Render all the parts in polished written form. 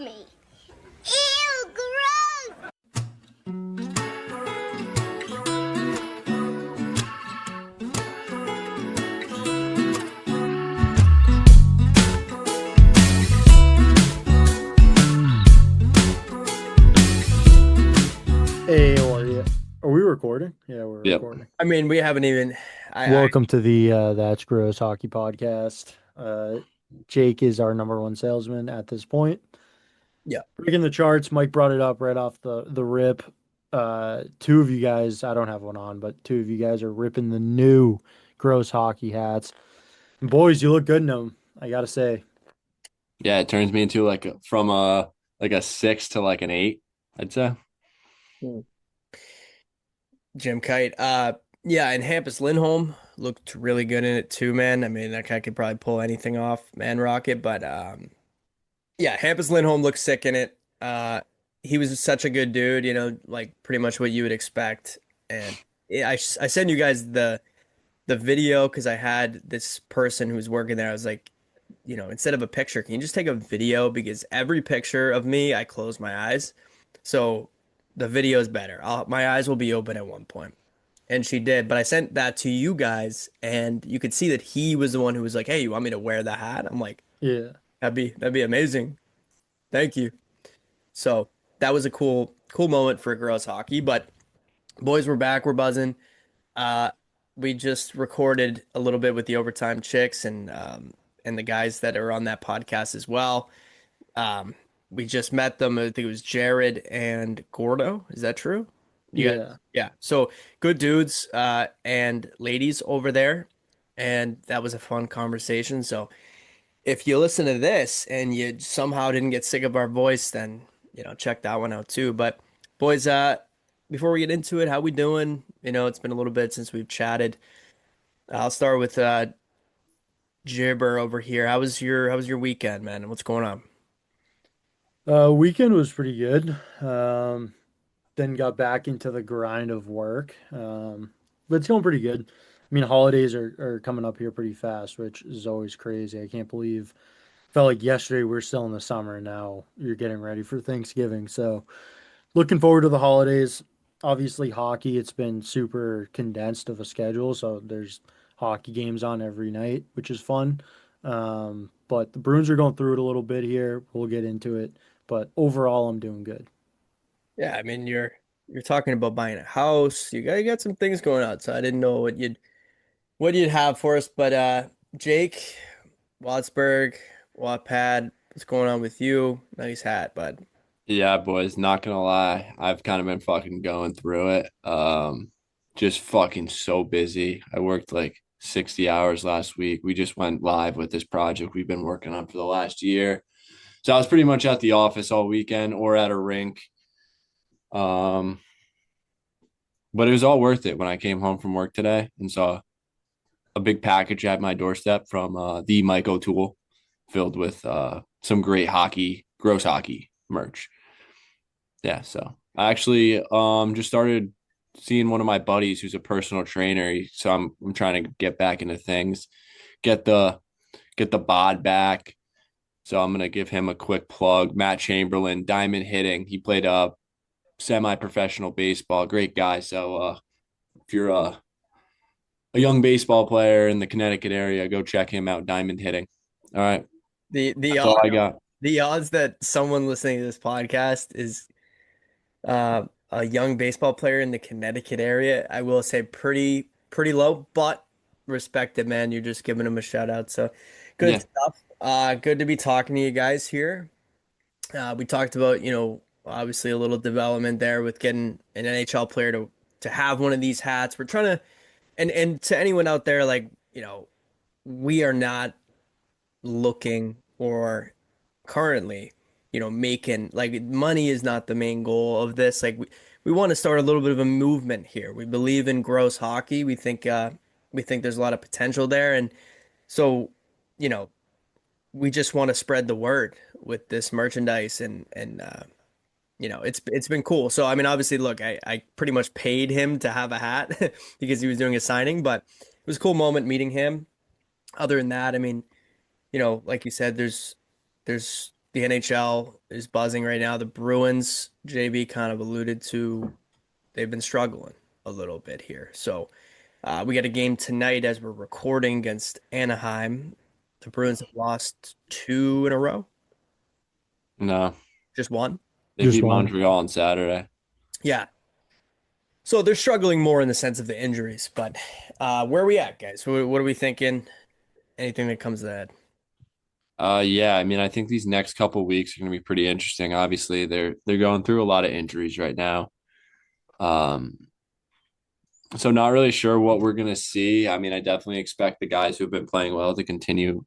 me. Ew, gross! Hey, are we recording? Yeah, we're Yep. recording. I mean, we haven't even. Welcome to the That's Gross Hockey Podcast. Jake is our number one salesman at this point. Yeah. Breaking the charts, Mike brought it up right off the rip. Two of you guys, I don't have one on, but two of you guys are ripping the new gross hockey hats. And boys, you look good in them, I gotta say. Yeah, it turns me into from a 6 to like an 8, I'd say. Jim Kite. Yeah, and Hampus Lindholm looked really good in it too, man. I mean, that guy could probably pull anything off, man, rocket. But yeah, Hampus Lindholm looked sick in it. He was such a good dude, like pretty much what you would expect. And yeah, I sent you guys the video because I had this person who was working there. I was like, instead of a picture, can you just take a video? Because every picture of me, I close my eyes. So the video is better. My eyes will be open at one point. And she did, but I sent that to you guys, and you could see that he was the one who was like, "Hey, you want me to wear the hat?" I'm like, Yeah. "That'd be amazing. Thank you." So that was a cool moment for girls hockey. But boys, we're back. We're buzzing. Uh, we just recorded a little bit with the overtime chicks and the guys that are on that podcast as well. Um, we just met them. I think it was Jared and Gordo. Is that true? Yeah. Yeah. So good dudes and ladies over there. And that was a fun conversation. So if you listen to this and you somehow didn't get sick of our voice, then check that one out too. But boys, before we get into it, how we doing? It's been a little bit since we've chatted. I'll start with Jibber over here. How was your weekend, man? What's going on? Weekend was pretty good. Then got back into the grind of work. But it's going pretty good. I mean, holidays are coming up here pretty fast, which is always crazy. I can't believe felt like yesterday we are still in the summer and now you're getting ready for Thanksgiving. So looking forward to the holidays. Obviously, hockey, it's been super condensed of a schedule, so there's hockey games on every night, which is fun. But the Bruins are going through it a little bit here. We'll get into it. But overall, I'm doing good. Yeah, I mean you're talking about buying a house. You got some things going on, so I didn't know what you'd have for us. But Jake, Wattsburg, Wattpad, what's going on with you? Nice hat, bud. Yeah, boys, not gonna lie. I've kind of been fucking going through it. Just fucking so busy. I worked like 60 hours last week. We just went live with this project we've been working on for the last year. So I was pretty much at the office all weekend or at a rink. Um, but it was all worth it when I came home from work today and saw a big package at my doorstep from the Mike O'Toole filled with some great gross hockey merch. Yeah, so I actually just started seeing one of my buddies who's a personal trainer. So I'm trying to get back into things, get the bod back. So I'm gonna give him a quick plug. Matt Chamberlain, diamond hitting. He played semi-professional baseball. Great guy. So if you're a young baseball player in the Connecticut area, go check him out. Diamond hitting. All right, The that's all I got. the odds that someone listening to this podcast is a young baseball player in the Connecticut area, I will say pretty low, but respected, man. You're just giving him a shout out. So good Yeah, stuff. Good to be talking to you guys here. We talked about, obviously a little development there with getting an NHL player to have one of these hats. We're trying to, and to anyone out there, like, we are not looking or currently, making like money is not the main goal of this. Like we want to start a little bit of a movement here. We believe in gross hockey. We think there's a lot of potential there. And so, you know, we just want to spread the word with this merchandise and it's been cool. So I mean obviously look, I pretty much paid him to have a hat because he was doing a signing, but it was a cool moment meeting him. Other than that, I mean, like you said, there's the NHL is buzzing right now. The Bruins, JB kind of alluded to, they've been struggling a little bit here. So we got a game tonight as we're recording against Anaheim. The Bruins have lost two in a row, No, just one. they Just beat one. Montreal on Saturday. Yeah. So they're struggling more in the sense of the injuries. But where are we at, guys? What are we thinking? Anything that comes to that? Yeah, I mean, I think these next couple weeks are going to be pretty interesting. Obviously, they're going through a lot of injuries right now. Um, so not really sure what we're going to see. I mean, I definitely expect the guys who have been playing well to continue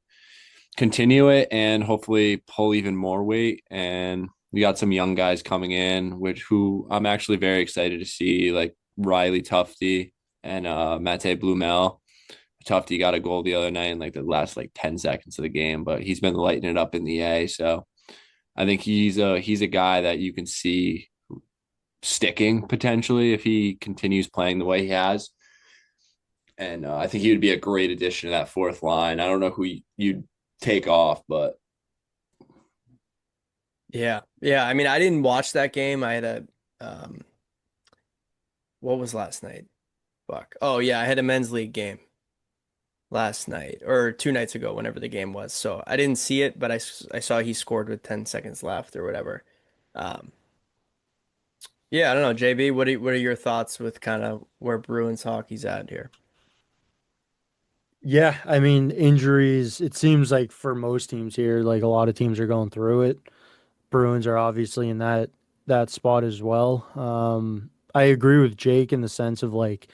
it and hopefully pull even more weight. And we got some young guys coming in, who I'm actually very excited to see, like Riley Tufte and Mate Blumel. Tufte got a goal the other night in like the last like 10 seconds of the game, but he's been lighting it up in the A. So I think he's a guy that you can see sticking potentially if he continues playing the way he has. And I think he would be a great addition to that fourth line. I don't know who you'd take off, but Yeah. Yeah. I mean, I didn't watch that game. I had um, what was last night? Fuck. Oh, yeah. I had a men's league game last night or 2 nights ago, whenever the game was. So I didn't see it, but I saw he scored with 10 seconds left or whatever. Um, yeah. I don't know. JB, what are your thoughts with kind of where Bruins hockey's at here? Yeah, I mean, injuries, it seems like for most teams here, like a lot of teams are going through it. Bruins are obviously in that spot as well. I agree with Jake in the sense of like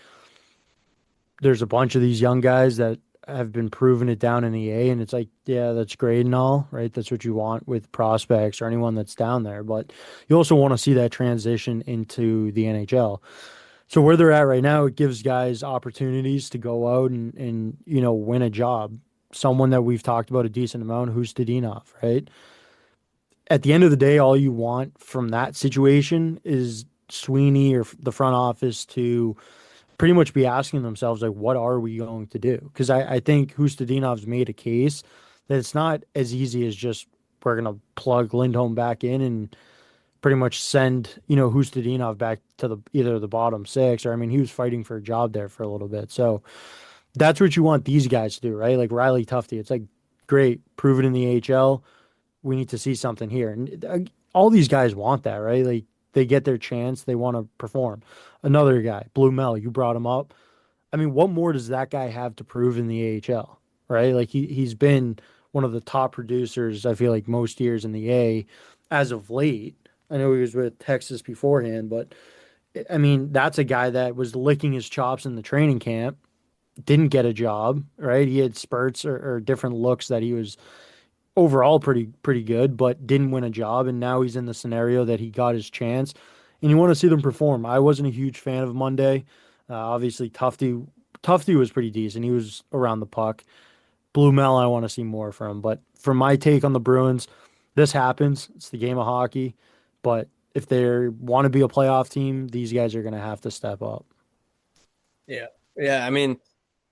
there's a bunch of these young guys that have been proving it down in the A, and it's like, yeah, that's great and all, right? That's what you want with prospects or anyone that's down there, but you also want to see that transition into the NHL. So where they're at right now, it gives guys opportunities to go out and win a job. Someone that we've talked about a decent amount, who's Khusnutdinov, right? At the end of the day, all you want from that situation is Sweeney or the front office to pretty much be asking themselves, like, what are we going to do? Because I think Hustadinov's made a case that it's not as easy as just we're going to plug Lindholm back in and pretty much send, Hustadinov back to either the bottom six, or I mean, he was fighting for a job there for a little bit. So that's what you want these guys to do, right? Like Riley Tufte, it's like, great, prove it in the AHL. We need to see something here. And all these guys want that, right? Like they get their chance, they want to perform. Another guy, Blue Mel, you brought him up. I mean, what more does that guy have to prove in the AHL, right? Like he's been one of the top producers, I feel like, most years in the A as of late. I know he was with Texas beforehand, but I mean, that's a guy that was licking his chops in the training camp, didn't get a job, right? He had spurts or different looks that he was overall pretty good, but didn't win a job, and now he's in the scenario that he got his chance, and you want to see them perform. I wasn't a huge fan of Monday. Obviously, Tufte was pretty decent. He was around the puck. Blue Mel, I want to see more from. But for my take on the Bruins, this happens. It's the game of hockey. But if they want to be a playoff team, these guys are going to have to step up. Yeah. Yeah. I mean,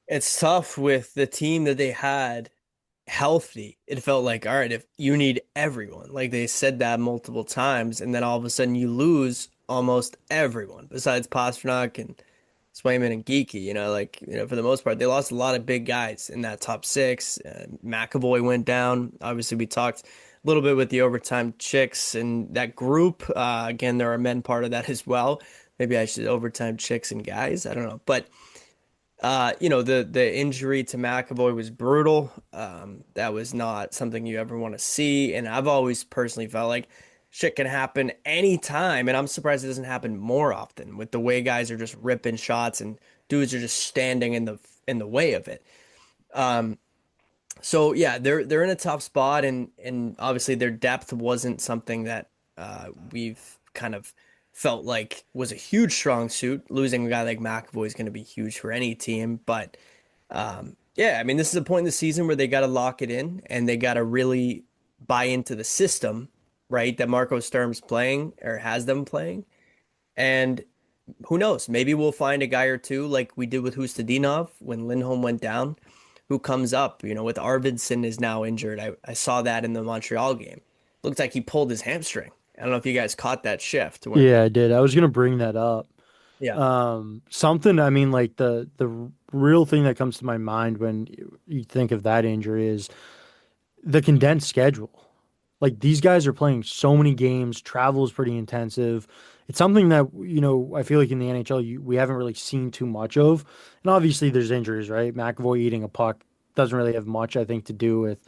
it's tough with the team that they had healthy. It felt like, all right, if you need everyone, like they said that multiple times, and then all of a sudden you lose almost everyone besides Pasternak and Swayman and Geeky, for the most part, they lost a lot of big guys in that top six. McAvoy went down. Obviously, we talked a little bit with the overtime chicks and that group. Again, there are men part of that as well. Maybe I should overtime chicks and guys. I don't know. But the injury to McAvoy was brutal. That was not something you ever want to see. And I've always personally felt like shit can happen anytime. And I'm surprised it doesn't happen more often with the way guys are just ripping shots and dudes are just standing in the way of it. Um, so yeah, they're in a tough spot, and obviously their depth wasn't something that we've kind of felt like was a huge strong suit. Losing a guy like McAvoy is going to be huge for any team, but yeah, I mean this is a point in the season where they got to lock it in and they got to really buy into the system, right? That Marco Sturm's playing or has them playing, and who knows? Maybe we'll find a guy or two like we did with Hustadinov when Lindholm went down, who comes up. With Arvidsson is now injured. I saw that in the Montreal game. looked like he pulled his hamstring. I don't know if you guys caught that shift. Yeah, I did. I was gonna bring that up. Yeah. Something, I mean, like the real thing that comes to my mind when you think of that injury is the condensed schedule. Like these guys are playing so many games, travel is pretty intensive. It's something that, I feel like in the NHL we haven't really seen too much of. And obviously there's injuries, right? McAvoy eating a puck doesn't really have much, I think, to do with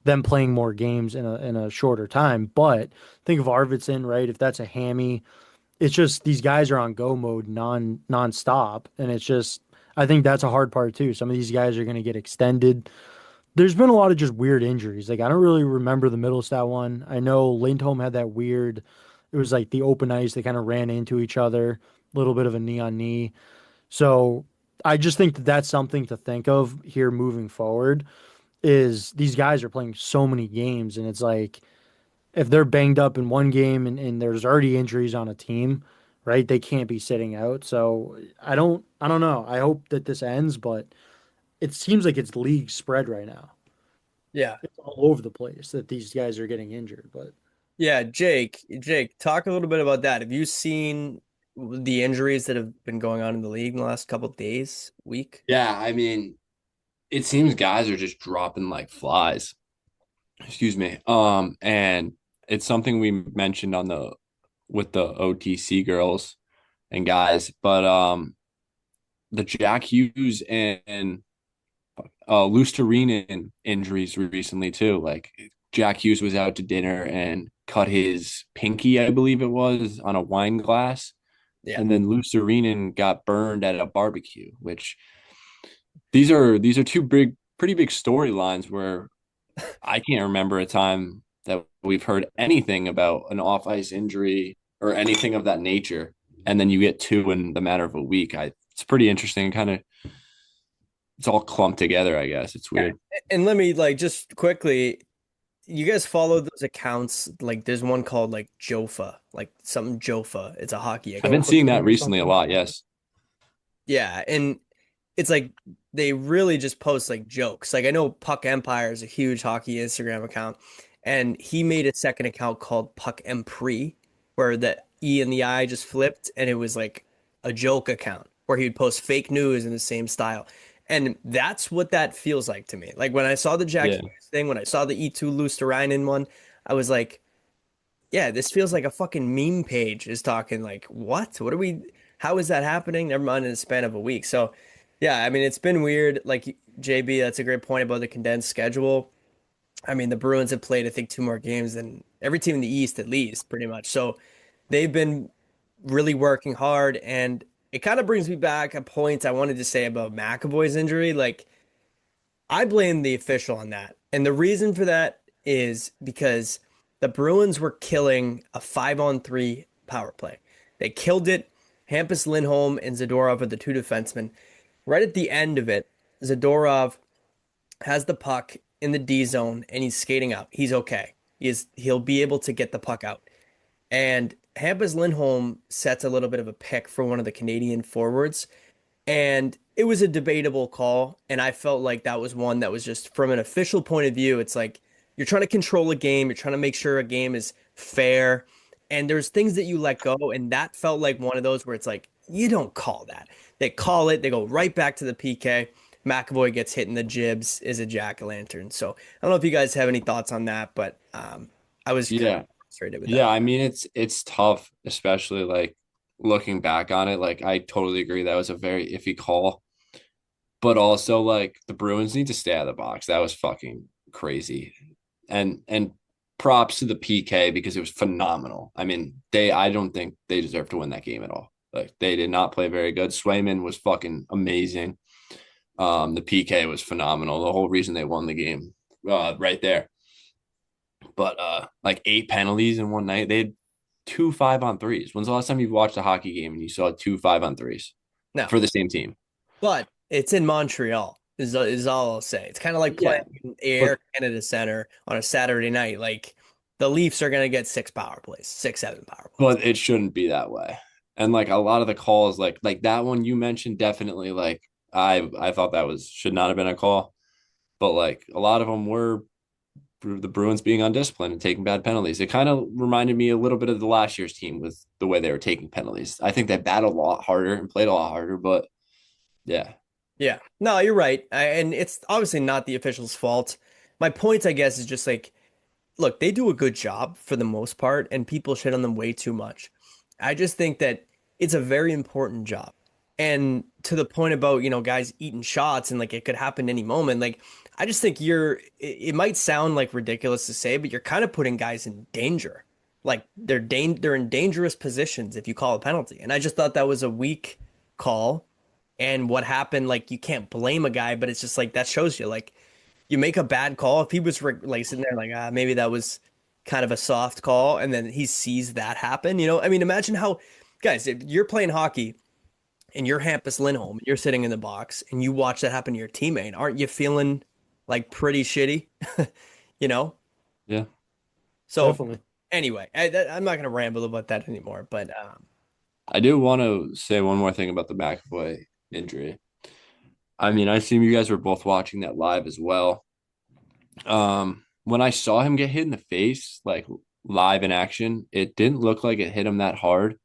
them playing more games in a shorter time. But think of Arvidsson, right? If that's a hammy, it's just these guys are on go mode nonstop, and it's just I think that's a hard part too. Some of these guys are going to get extended. There's been a lot of just weird injuries. Like I don't really remember the Middlestat one. I know Lindholm had that weird. It was like the open ice. They kind of ran into each other. A little bit of a knee on knee. So I just think that that's something to think of here moving forward. Is these guys are playing so many games, and it's like if they're banged up in one game and there's already injuries on a team, right? They can't be sitting out. So I don't know. I hope that this ends, but it seems like it's league spread right now. Yeah. It's all over the place that these guys are getting injured. But Yeah, Jake, talk a little bit about that. Have you seen the injuries that have been going on in the league in the last couple of days, week? Yeah, I mean, it seems guys are just dropping like flies. Excuse me. And it's something we mentioned on the with the OTC girls and guys, but the Jack Hughes and Lusterinen injuries recently too. Like Jack Hughes was out to dinner and cut his pinky, I believe it was, on a wine glass. Yeah. And then Lusterinen got burned at a barbecue, which these are two pretty big storylines where I can't remember a time that we've heard anything about an off ice injury or anything of that nature. And then you get two in the matter of a week. It's pretty interesting. Kind of, it's all clumped together, I guess. It's weird. And let me just quickly, you guys follow those accounts? Like there's one called like Jofa, like something Jofa. It's a hockey I've account. been seeing that recently a lot. Yes. Yeah, and it's like they really just post like jokes. Like I know Puck Empire is a huge hockey Instagram account, and he made a second account called Puck Empre, where the E and the I just flipped, and it was like a joke account where he would post fake news in the same style. And that's what that feels like to me. Like when I saw the Jack Yeah. Hughes thing, when I saw the E2 Luosterainen one, I was like, yeah, this feels like a fucking meme page is talking like, what? What are we, how is that happening? Never mind in the span of a week. So, yeah, I mean, it's been weird. Like, JB, that's a great point about the condensed schedule. I mean, the Bruins have played, I think, two more games than every team in the East, at least, pretty much. So they've been really working hard. And it kind of brings me back a point I wanted to say about McAvoy's injury. Like, I blame the official on that. And the reason for that is because the Bruins were killing a 5-on-3 power play. They killed it. Hampus Lindholm and Zadorov are the two defensemen. Right at the end of it, Zadorov has the puck in the D zone and he's skating out. He's okay. He'll be able to get the puck out. And Hampus Lindholm sets a little bit of a pick for one of the Canadian forwards. And it was a debatable call. And I felt like that was one that was just from an official point of view. It's like you're trying to control a game, you're trying to make sure a game is fair. And there's things that you let go. And that felt like one of those where it's like, you don't call that. They call it, they go right back to the PK. McAvoy gets hit in the jibs, is a jack-o'-lantern. So I don't know if you guys have any thoughts on that, but I was kind Yeah. of frustrated with Yeah. that. I mean, it's tough, especially like looking back on it. Like, I totally agree. That was a very iffy call. But also, like, the Bruins need to stay out of the box. That was fucking crazy. And props to the PK because it was phenomenal. I mean, I don't think they deserve to win that game at all. Like, they did not play very good. Swayman was fucking amazing. The PK was phenomenal. The whole reason they won the game, right there. But like 8 penalties in one night. They had 2 5-on-3s. When's the last time you've watched a hockey game and you saw 2 5-on-3s No, for the same team? but it's in Montreal, is all I'll say. It's kind of like Yeah, playing in Air Canada Center on a Saturday night. Like the Leafs are going to get 6 power plays, 6, 7 power plays. but it shouldn't be that way. And like a lot of the calls, like that one you mentioned, definitely like I thought that should not have been a call, but like a lot of them were the Bruins being undisciplined and taking bad penalties. It kind of reminded me a little bit of the last year's team with the way they were taking penalties. I think they battled a lot harder and played a lot harder, but yeah. Yeah. No, you're right. And it's obviously not the official's fault. My point, I guess, is just like, look, they do a good job for the most part, and people shit on them way too much. I just think that it's a very important job. And to the point about, guys eating shots and like it could happen any moment, like I just think it might sound like ridiculous to say, but you're kind of putting guys in danger. Like they're in dangerous positions if you call a penalty. And I just thought that was a weak call. And what happened, like you can't blame a guy, but it's just like that shows you like you make a bad call. If he was like sitting there like, maybe that was kind of a soft call, and then he sees that happen, I mean, imagine how, guys, if you're playing hockey and you're Hampus Lindholm, you're sitting in the box and you watch that happen to your teammate, aren't you feeling like pretty shitty? you know? Yeah. So Definitely. anyway, I'm not going to ramble about that anymore, but I do want to say one more thing about the McAvoy injury. I mean, I assume you guys were both watching that live as well. When I saw him get hit in the face, like live in action, it didn't look like it hit him that hard.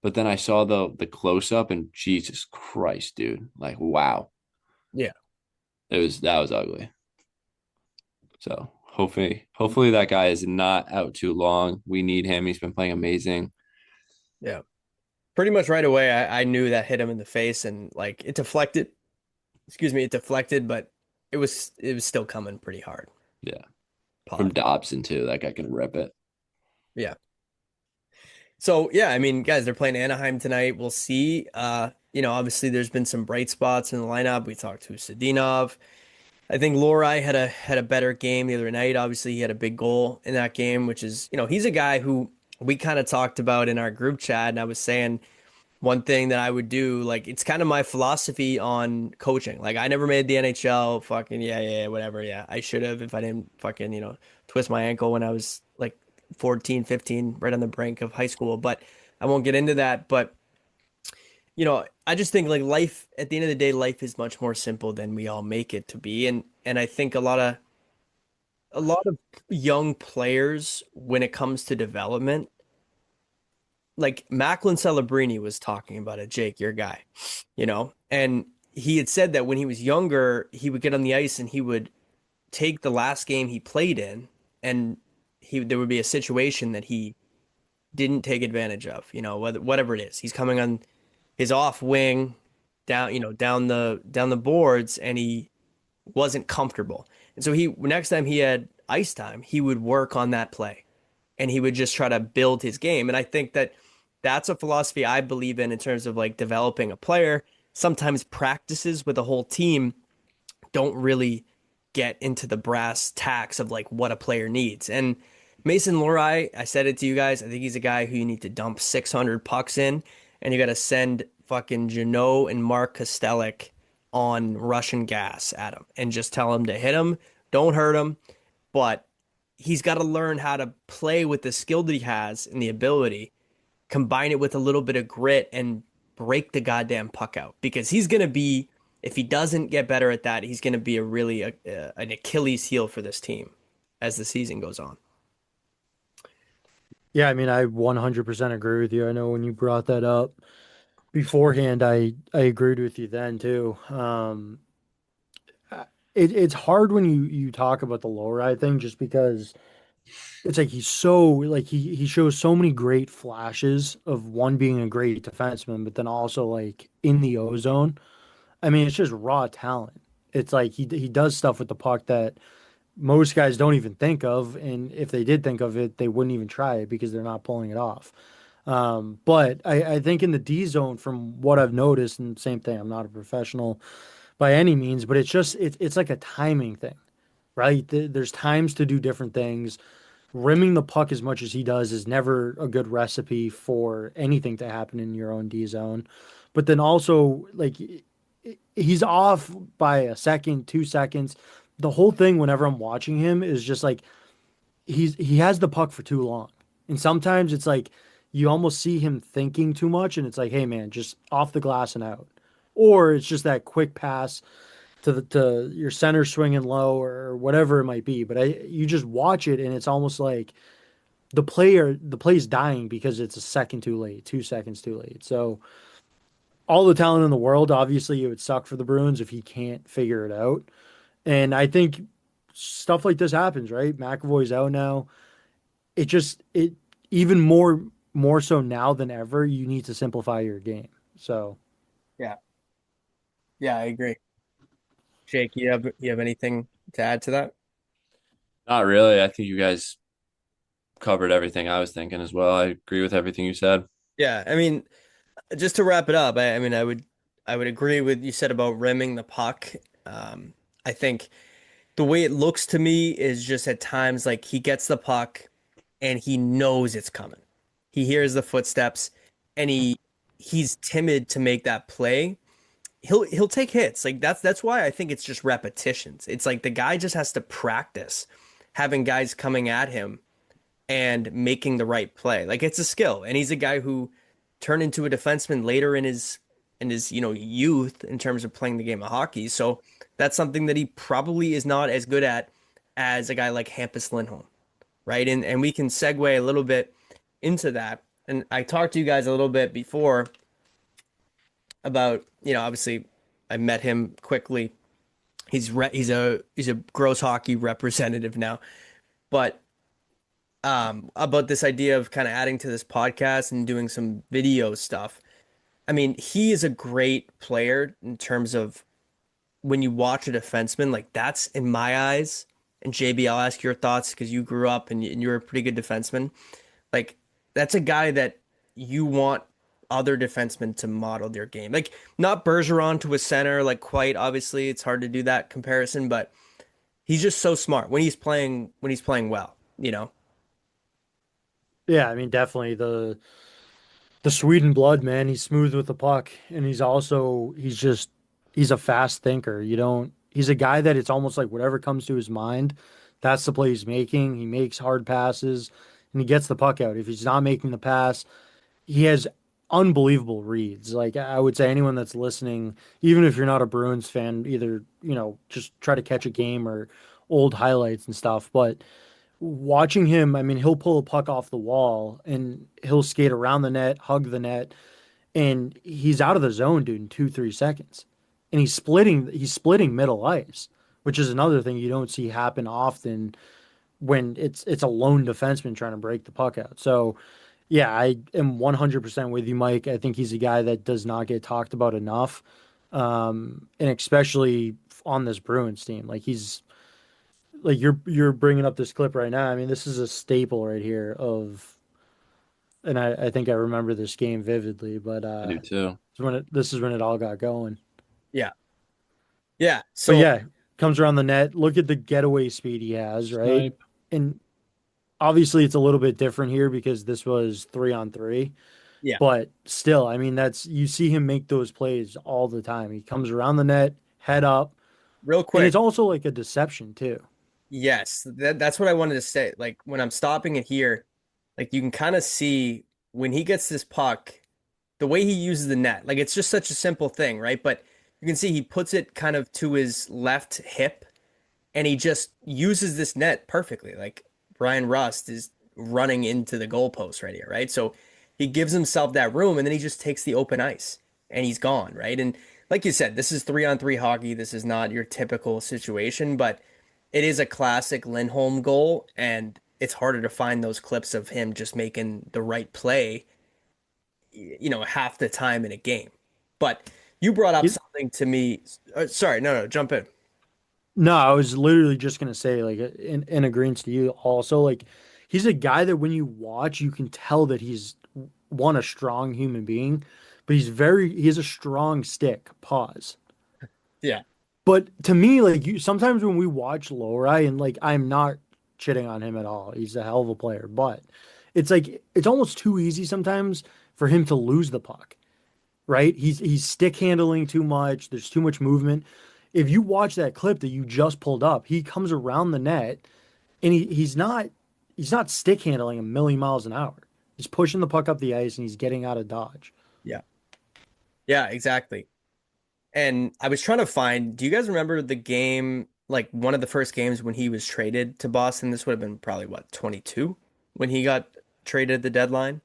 But then I saw the close up and Jesus Christ, dude. Like, wow. yeah. That was ugly. So hopefully that guy is not out too long. We need him. He's been playing amazing. Yeah. Pretty much right away, I knew that hit him in the face, and like it deflected. Excuse me, it deflected, but it was still coming pretty hard. Yeah. From Pause. Dobson too. That guy can rip it. Yeah. So yeah, I mean, guys, they're playing Anaheim tonight. We'll see. Obviously there's been some bright spots in the lineup. We talked to Khusnutdinov. I think Lohrei had a better game the other night. Obviously, he had a big goal in that game, which is, he's a guy who we kind of talked about in our group chat, and I was saying one thing that I would do, like it's kind of my philosophy on coaching. Like I never made the NHL, fucking yeah, whatever. Yeah, I should have if I didn't fucking, twist my ankle when I was like 14, 15, right on the brink of high school, but I won't get into that. But I just think like life at the end of the day, life is much more simple than we all make it to be. And I think a lot of young players when it comes to development, like Macklin Celebrini was talking about it, Jake, your guy, and he had said that when he was younger, he would get on the ice and he would take the last game he played in, and there would be a situation that he didn't take advantage of, whatever it is. He's coming on his off wing down, down the boards, and he wasn't comfortable. And so next time he had ice time, he would work on that play and he would just try to build his game. And I think that that's a philosophy I believe in terms of like developing a player. Sometimes practices with a whole team don't really get into the brass tacks of like what a player needs. And Mason Lohrei, I said it to you guys, I think he's a guy who you need to dump 600 pucks in, and you got to send fucking Janot and Mark Kostelik on Russian gas at him and just tell him to hit him, don't hurt him. But he's got to learn how to play with the skill that he has and the ability, combine it with a little bit of grit and break the goddamn puck out, because he's going to be, if he doesn't get better at that, he's going to be an Achilles heel for this team as the season goes on. Yeah, I mean, I 100% agree with you. I know when you brought that up beforehand, I agreed with you then too. It's hard when you talk about the Lohrei thing, just because it's like he's so like he shows so many great flashes of one being a great defenseman, but then also like in the ozone. I mean, it's just raw talent. It's like he does stuff with the puck that most guys don't even think of, and if they did think of it, they wouldn't even try it because they're not pulling it off. But I think in the D zone, from what I've noticed, and same thing, I'm not a professional by any means, but it's like a timing thing, right? There's times to do different things. Rimming the puck as much as he does is never a good recipe for anything to happen in your own D zone. But then also, like, he's off by a second, 2 seconds. The whole thing, whenever I'm watching him, is just like he has the puck for too long. And sometimes it's like you almost see him thinking too much, and it's like, hey man, just off the glass and out. Or it's just that quick pass. to your center swinging low or whatever it might be. But you just watch it and it's almost like the play's dying because it's a second too late, 2 seconds too late. So all the talent in the world, obviously it would suck for the Bruins if he can't figure it out. And I think stuff like this happens, right? McAvoy's out now. It even more so now than ever, you need to simplify your game. So Yeah. Yeah, I agree. Jake, you have anything to add to that? Not really. I think you guys covered everything I was thinking as well. I agree with everything you said. Yeah, I mean, just to wrap it up, I mean, I would agree with you said about rimming the puck. I think the way it looks to me is just at times like he gets the puck and he knows it's coming. He hears the footsteps and he's timid to make that play. He'll take hits. Like that's why I think it's just repetitions. It's like the guy just has to practice having guys coming at him and making the right play. Like it's a skill. And he's a guy who turned into a defenseman later in his youth in terms of playing the game of hockey. So that's something that he probably is not as good at as a guy like Hampus Lindholm, right? And we can segue a little bit into that. And I talked to you guys a little bit before about, obviously I met him quickly. He's a gross hockey representative now. But about this idea of kind of adding to this podcast and doing some video stuff. I mean, he is a great player in terms of when you watch a defenseman, like that's in my eyes. And JB, I'll ask your thoughts because you grew up and you're a pretty good defenseman. Like that's a guy that you want other defensemen to model their game. Like not Bergeron to a center, like quite obviously it's hard to do that comparison, but he's just so smart when he's playing well, you know? yeah, I mean definitely the Sweden blood, man. He's smooth with the puck, and he's a fast thinker. He's a guy that it's almost like whatever comes to his mind, that's the play he's making. He makes hard passes and he gets the puck out. If he's not making the pass, he has unbelievable reads. Like I would say anyone that's listening, even if you're not a Bruins fan, either, just try to catch a game or old highlights and stuff, but watching him, I mean, he'll pull a puck off the wall and he'll skate around the net, hug the net, and he's out of the zone, dude, in 2, 3 seconds. And he's splitting middle ice, which is another thing you don't see happen often when it's a lone defenseman trying to break the puck out. So yeah, I am 100% with you, Mike. I think he's a guy that does not get talked about enough. And especially on this Bruins team. Like you're bringing up this clip right now. I mean, this is a staple right here and I think I remember this game vividly, but I do too. this is when it all got going. Yeah. Yeah. But So yeah, comes around the net. Look at the getaway speed he has, right? Snipe. And obviously it's a little bit different here because this was 3-on-3. yeah, But still, I mean, you see him make those plays all the time. He comes around the net, head up, real and quick. it's also like a deception too. Yes, that's what I wanted to say. Like when I'm stopping it here, like you can kind of see when he gets this puck, the way he uses the net. Like it's just such a simple thing, right? But you can see he puts it kind of to his left hip and he just uses this net perfectly. Like Brian Rust is running into the goalpost right here, right? So he gives himself that room and then he just takes the open ice and he's gone, right? And like you said, this is 3-on-3 hockey. This is not your typical situation, but it is a classic Lindholm goal, and it's harder to find those clips of him just making the right play, half the time in a game. But you brought up You- something to me. Sorry, no, jump in. No, I was literally just gonna say, like, in agreement to you also, like, he's a guy that when you watch, you can tell that he's a strong human being, but he has a strong stick. Pause. Yeah, But to me, like sometimes when we watch Lohrei, and like I'm not shitting on him at all, he's a hell of a player, but it's like it's almost too easy sometimes for him to lose the puck, right? He's stick handling too much. There's too much movement. If you watch that clip that you just pulled up, he comes around the net and he's not stick handling a million miles an hour. He's pushing the puck up the ice and he's getting out of dodge. yeah, yeah, exactly. And I was trying to find, do you guys remember the game, like one of the first games when he was traded to Boston? This would have been probably what, 22 when he got traded at the deadline?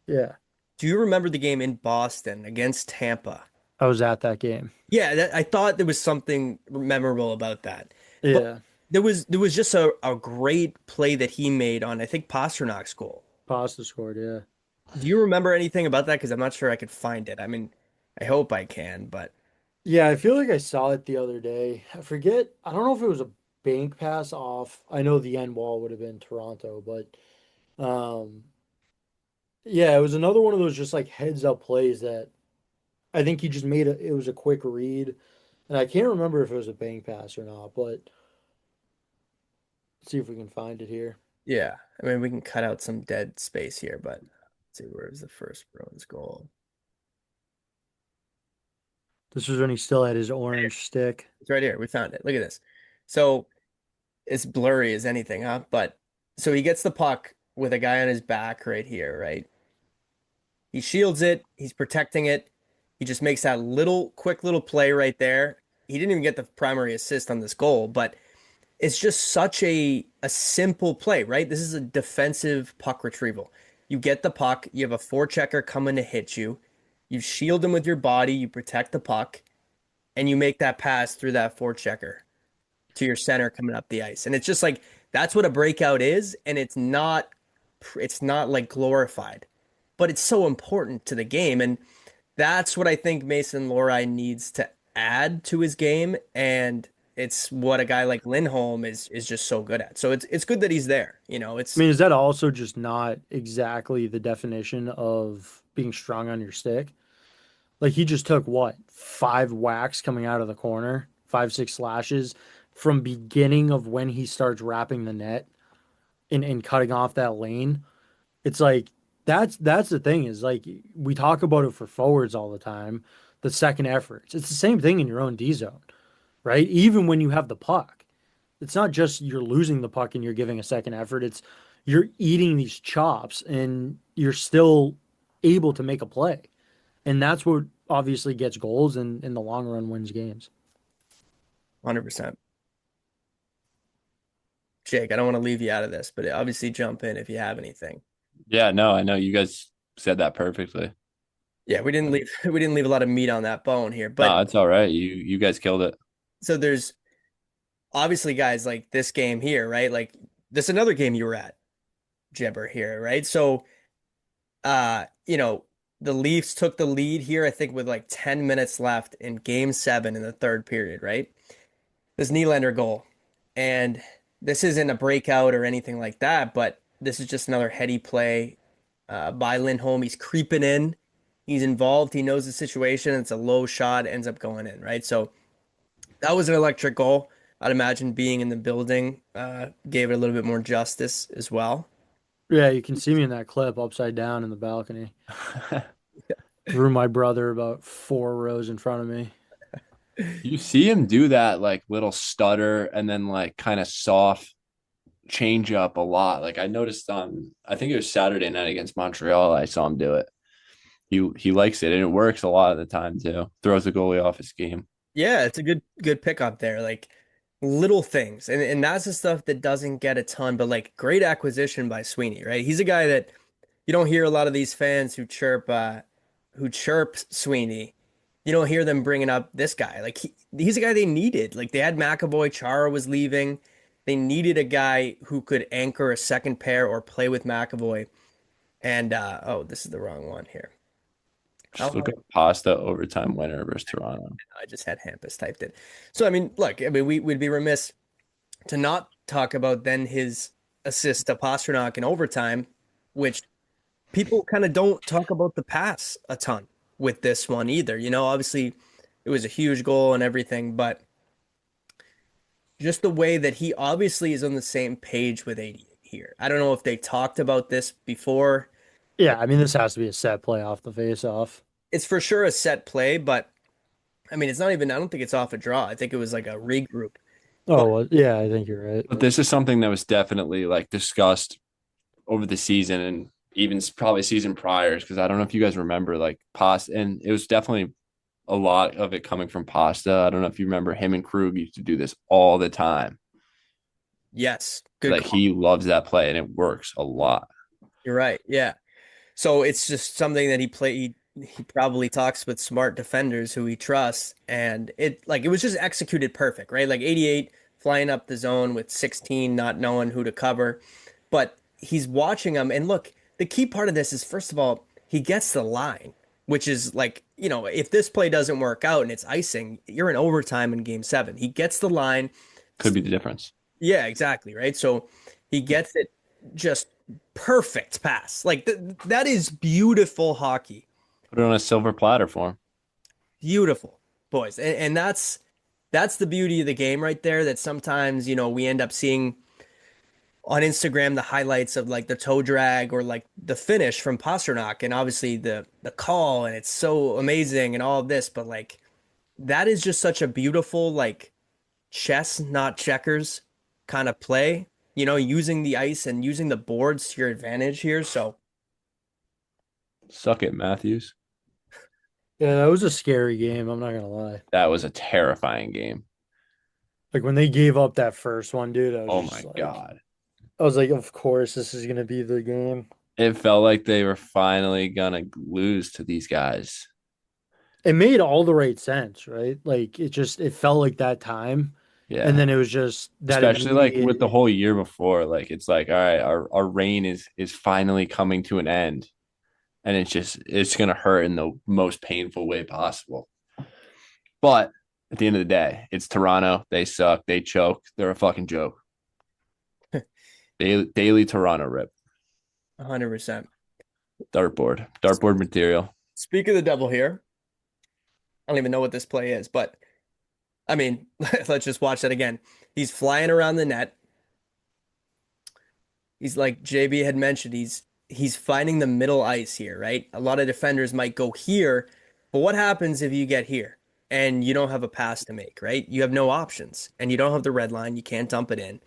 Yeah, Do you remember the game in Boston against Tampa? I was at that game. Yeah, I thought there was something memorable about that. But Yeah, there was just a great play that he made on, I think, Pasternak's goal. Pasta scored. Yeah. Do you remember anything about that? Because I'm not sure I could find it. I mean, I hope I can, but Yeah, I feel like I saw it the other day. I forget. I don't know if it was a bank pass off. I know the end wall would have been Toronto, but um, yeah, it was another one of those just like heads up plays that I think he just made a. It was a quick read, and I can't remember if it was a bank pass or not. But let's see if we can find it here. yeah. I mean, we can cut out some dead space here, but let's see, where's the first Bruins goal? This was when he still had his orange stick. It's right here. We found it. Look at this. So it's blurry as anything, huh? But so he gets the puck with a guy on his back right here, right? He shields it. He's protecting it. He just makes that little quick little play right there. He didn't even get the primary assist on this goal, but it's just such a simple play, right? This is a defensive puck retrieval. You get the puck, you have a forechecker coming to hit you. You shield him with your body, you protect the puck, and you make that pass through that forechecker to your center coming up the ice. And it's just like that's what a breakout is, and it's not like glorified, but it's so important to the game. And that's what I think Mason Lohrei needs to add to his game, and it's what a guy like Lindholm is just so good at. So it's good that he's there. I mean, is that also just not exactly the definition of being strong on your stick? Like he just took what, 5 whacks coming out of the corner, 5, 6 slashes from beginning of when he starts wrapping the net and cutting off that lane. It's like that's the thing is like we talk about it for forwards all the time, the second efforts. It's the same thing in your own D zone, right? Even when you have the puck, it's not just you're losing the puck and you're giving a second effort. It's you're eating these chops and you're still able to make a play. And that's what obviously gets goals and in the long run wins games. 100%. Jake, I don't want to leave you out of this, but obviously jump in if you have anything. Yeah, no, I know you guys said that perfectly. Yeah, we didn't leave a lot of meat on that bone here, No, but it's all right. You guys killed it. so there's obviously guys like this game here, right? Like this another game you were at, Jibber here, right? So the Leafs took the lead here, I think, with like 10 minutes left in game 7 in the third period, right? This Nylander goal. And this isn't a breakout or anything like that, but this is just another heady play by Lindholm. He's creeping in. He's involved. He knows the situation. It's a low shot, ends up going in, right? So that was an electric goal. I'd imagine being in the building gave it a little bit more justice as well. Yeah, you can see me in that clip upside down in the balcony. Threw my brother about 4 rows in front of me. You see him do that like little stutter and then like kind of soft change up a lot. Like I noticed on I think it was Saturday night against Montreal, I saw him do it. He likes it and it works a lot of the time too. Throws the goalie off his game. Yeah, it's a good pickup there. Like little things. And that's the stuff that doesn't get a ton, but like great acquisition by Sweeney, right? He's a guy that you don't hear a lot of these fans who chirp Sweeney. You don't hear them bringing up this guy. Like he's a guy they needed. Like they had McAvoy, Chara was leaving. They needed a guy who could anchor a second pair or play with McAvoy. And oh, this is the wrong one here. Just look at Pasta overtime winner versus Toronto. I just had Hampus typed it. So I mean, look, I mean, we'd be remiss to not talk about then his assist to Pastrnak in overtime, which people kind of don't talk about the pass a ton with this one either. Obviously it was a huge goal and everything, but just the way that he obviously is on the same page with 88 here. I don't know if they talked about this before. Yeah, I mean, this has to be a set play off the face-off. It's for sure a set play, but I mean, it's not even, I don't think it's off a draw. I think it was like a regroup. Oh, well, yeah, I think you're right. But this is something that was definitely like discussed over the season and even probably season priors because I don't know if you guys remember like Pasta and it was definitely a lot of it coming from Pasta. I don't know if you remember him and Krug used to do this all the time. Yes, good Like call. he loves that play and it works a lot. You're right. Yeah. So it's just something that he probably talks with smart defenders who he trusts, and it was just executed perfect, right? Like 88 flying up the zone with 16 not knowing who to cover, but he's watching them. And look, the key part of this is, first of all, he gets the line, which is like, if this play doesn't work out and it's icing, you're in overtime in game 7. He gets the line. Could be the difference. Yeah, exactly, right? So he gets it just perfect pass. Like that is beautiful hockey. Put it on a silver platter for him. Beautiful, boys. And that's the beauty of the game right there, that sometimes, we end up seeing on Instagram the highlights of like the toe drag or like the finish from Pasternak, and obviously the call, and it's so amazing and all of this, but like that is just such a beautiful, like, chess, not checkers kind of play, using the ice and using the boards to your advantage here. So Suck it, Matthews. Yeah, that was a scary game. I'm not gonna lie. That was a terrifying game. Like when they gave up that first one, dude, I Oh was my just like, God. I was like, of course this is gonna be the game. It felt like they were finally gonna lose to these guys. It made all the right sense, right? Like it felt like that time. And Yeah. then it was just that Especially like with the immediate. whole year before. Like it's like, all right, our reign is finally coming to an end. And it's gonna hurt in the most painful way possible. But at the end of the day, it's Toronto. They suck. They choke. They're a fucking joke. Daily Toronto rip. 100%. Dartboard material. Speak of the devil here. I don't even know what this play is, but I mean, let's just watch that again. He's flying around the net. He's like JB had mentioned, he's finding the middle ice here, right? A lot of defenders might go here, but what happens if you get here and you don't have a pass to make, right? You have no options and you don't have the red line, you can't dump it in.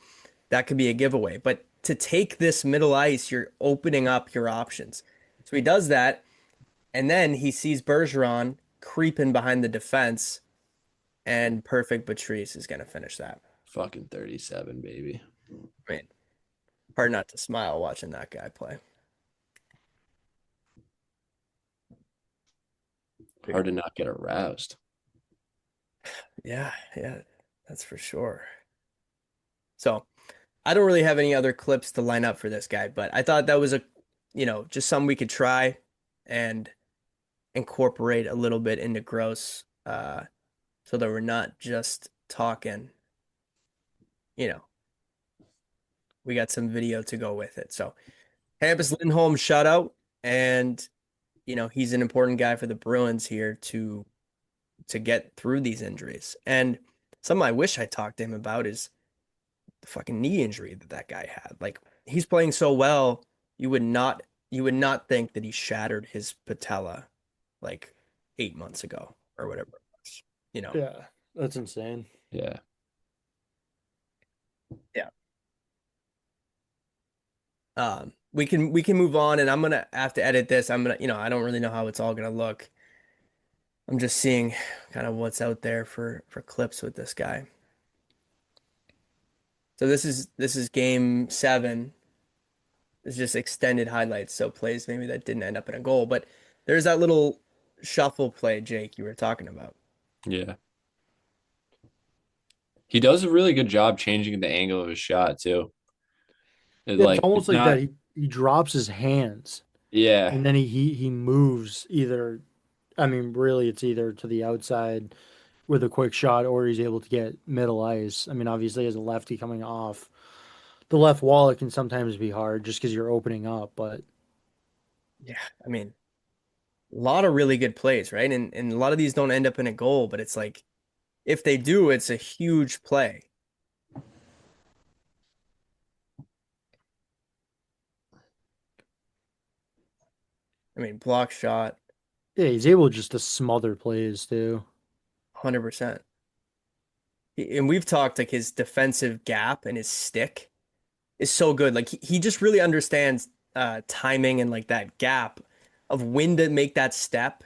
That could be a giveaway. But to take this middle ice, you're opening up your options. So he does that, and then he sees Bergeron creeping behind the defense, and perfect Patrice is going to finish that. Fucking 37, baby. I mean, hard not to smile watching that guy play. Hard to not get aroused. Yeah, that's for sure. So I don't really have any other clips to line up for this guy, but I thought that was just something we could try and incorporate a little bit into Gross, so that we're not just talking, we got some video to go with it. So Hampus Lindholm shout out, and he's an important guy for the Bruins here to get through these injuries. And something I wish I talked to him about is the fucking knee injury that guy had. Like, he's playing so well, you would not think that he shattered his patella like 8 months ago or whatever it was. Yeah, that's insane. Yeah. Yeah. We can move on, and I'm gonna have to edit this. I don't really know how it's all gonna look. I'm just seeing kind of what's out there for clips with this guy. So this is game 7. It's just extended highlights, so plays maybe that didn't end up in a goal, but there's that little shuffle play, Jake, you were talking about. Yeah. He does a really good job changing the angle of his shot too. Yeah, it's almost It's like not, that. He drops his hands yeah. and then he moves either. I mean, really, it's either to the outside with a quick shot or he's able to get middle ice. I mean, obviously, as a lefty coming off the left wall, it can sometimes be hard just because you're opening up. But Yeah, I mean, a lot of really good plays, right? And a lot of these don't end up in a goal, but it's like, if they do, it's a huge play. I mean, block shot, yeah, he's able just to smother plays too. 100%. And we've talked like his defensive gap and his stick is so good. Like he just really understands timing and like that gap of when to make that step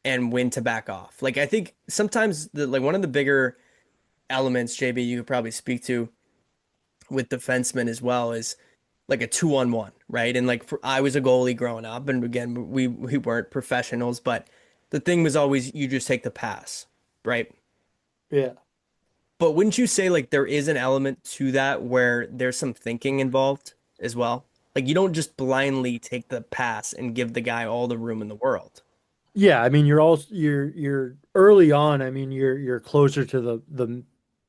and when to back off. Like I think sometimes like one of the bigger elements, JB, you could probably speak to with defensemen as well is like a 2-on-1, right? And like I was a goalie growing up, and again, we weren't professionals, but the thing was always you just take the pass, right? Yeah. But wouldn't you say like there is an element to that where there's some thinking involved as well? Like you don't just blindly take the pass and give the guy all the room in the world. Yeah, I mean you're early on, I mean you're closer to the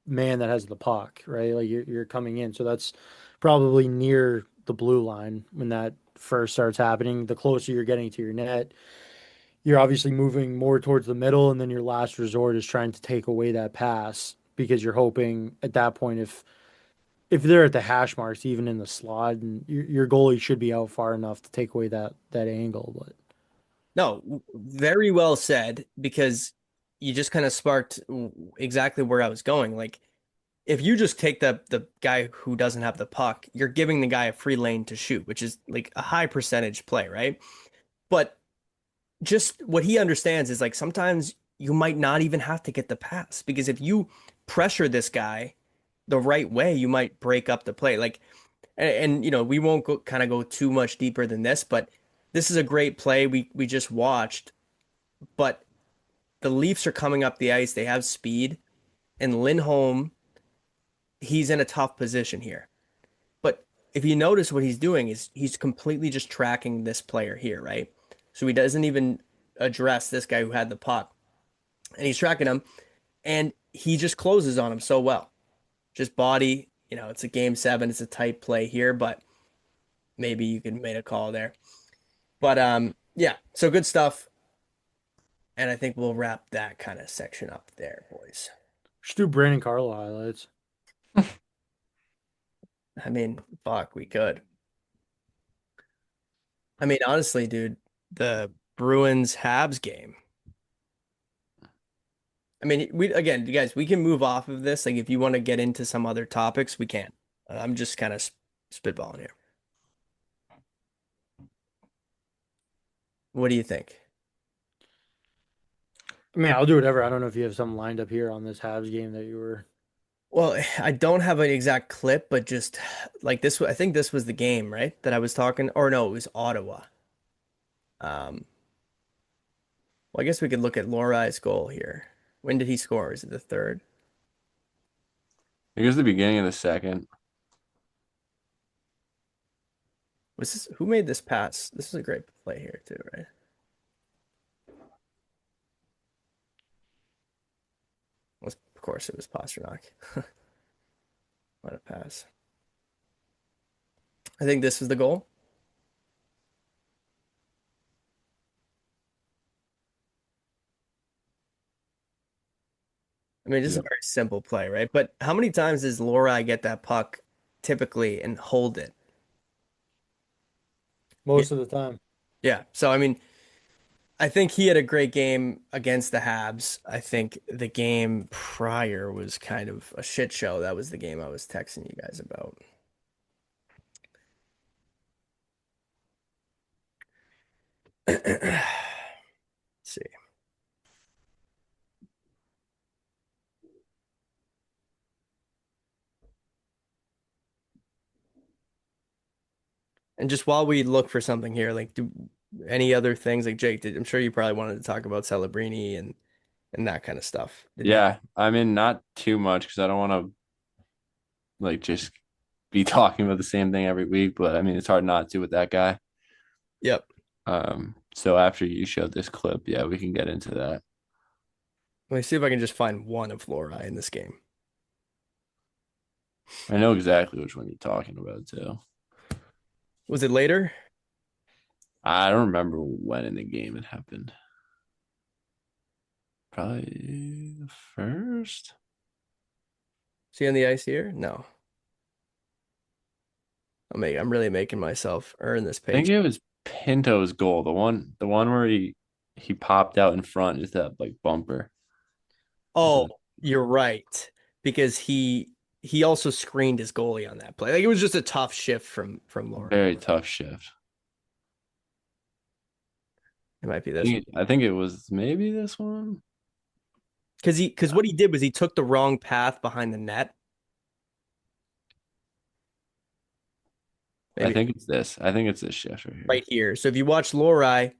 man that has the puck, right? Like you're coming in. So that's probably near the blue line when that first starts happening. The closer you're getting to your net, you're obviously moving more towards the middle, and then your last resort is trying to take away that pass because you're hoping at that point if they're at the hash marks, even in the slot, and your goalie should be out far enough to take away that angle. But No, very well said, because you just kind of sparked exactly where I was going. Like if you just take the guy who doesn't have the puck, you're giving the guy a free lane to shoot, which is like a high percentage play, right? But just what he understands is like sometimes you might not even have to get the pass, because if you pressure this guy the right way, you might break up the play. Like, and you know, we won't go kind of go too much deeper than this, but this is a great play we just watched. But the Leafs are coming up the ice. They have speed, and Lindholm, he's in a tough position here. But if you notice what he's doing is he's completely just tracking this player here, right? So he doesn't even address this guy who had the puck. And he's tracking him, and he just closes on him so well. Just body, you know, it's a game 7, it's a tight play here, but maybe you could make a call there. But yeah, so good stuff. And I think we'll wrap that kind of section up there, boys. just do Brandon Carlo highlights. I mean, fuck, we could. I mean, honestly, dude, the Bruins Habs game. I mean, we again, you guys, we can move off of this. Like, if you want to get into some other topics, we can. I'm just kind of spitballing here. What do you think? I mean, I'll do whatever. I don't know if you have something lined up here on this Habs game that you were. Well, I don't have an exact clip, but just like this, I think this was the game, right? That I was talking, or no, it was Ottawa. Um, well, I guess we could look at Lohrei's goal here. When did he score? Is it the third? I guess the beginning of the second. Was this who made this pass? This is a great play here too, right? Well, of course, it was Pastrnak. What a pass! I think this was the goal. I mean, this is a Yeah. very simple play, right? But how many times does Lohrei get that puck typically and hold it? Most of the time. Yeah. So, I mean, I think he had a great game against the Habs. I think the game prior was kind of a shit show. That was the game I was texting you guys about. Let's see. And just while we look for something here, like do any other things like Jake did, I'm sure you probably wanted to talk about Celebrini and that kind of stuff. Yeah, I mean, not too much because I don't want to like just be talking about the same thing every week, but I mean, it's hard not to with that guy. Yep. So after you showed this clip, yeah, we can get into that. Let me see if I can just find one of Lohrei in this game. I know exactly which one you're talking about too. Was it later? I don't remember when in the game it happened. Probably the first. See on the ice here? No. I'm really making myself earn this I think page. it was Pinto's goal, the one where he popped out in front, just that like bumper. Oh, you're right. Because he also screened his goalie on that play. Like it was just a tough shift from Lohrei. Very tough shift. It might be this one. I think it was maybe this one. Because what he did was he took the wrong path behind the net. I think it's this. I think it's this shift right here. Right here. So if you watch Lohrei,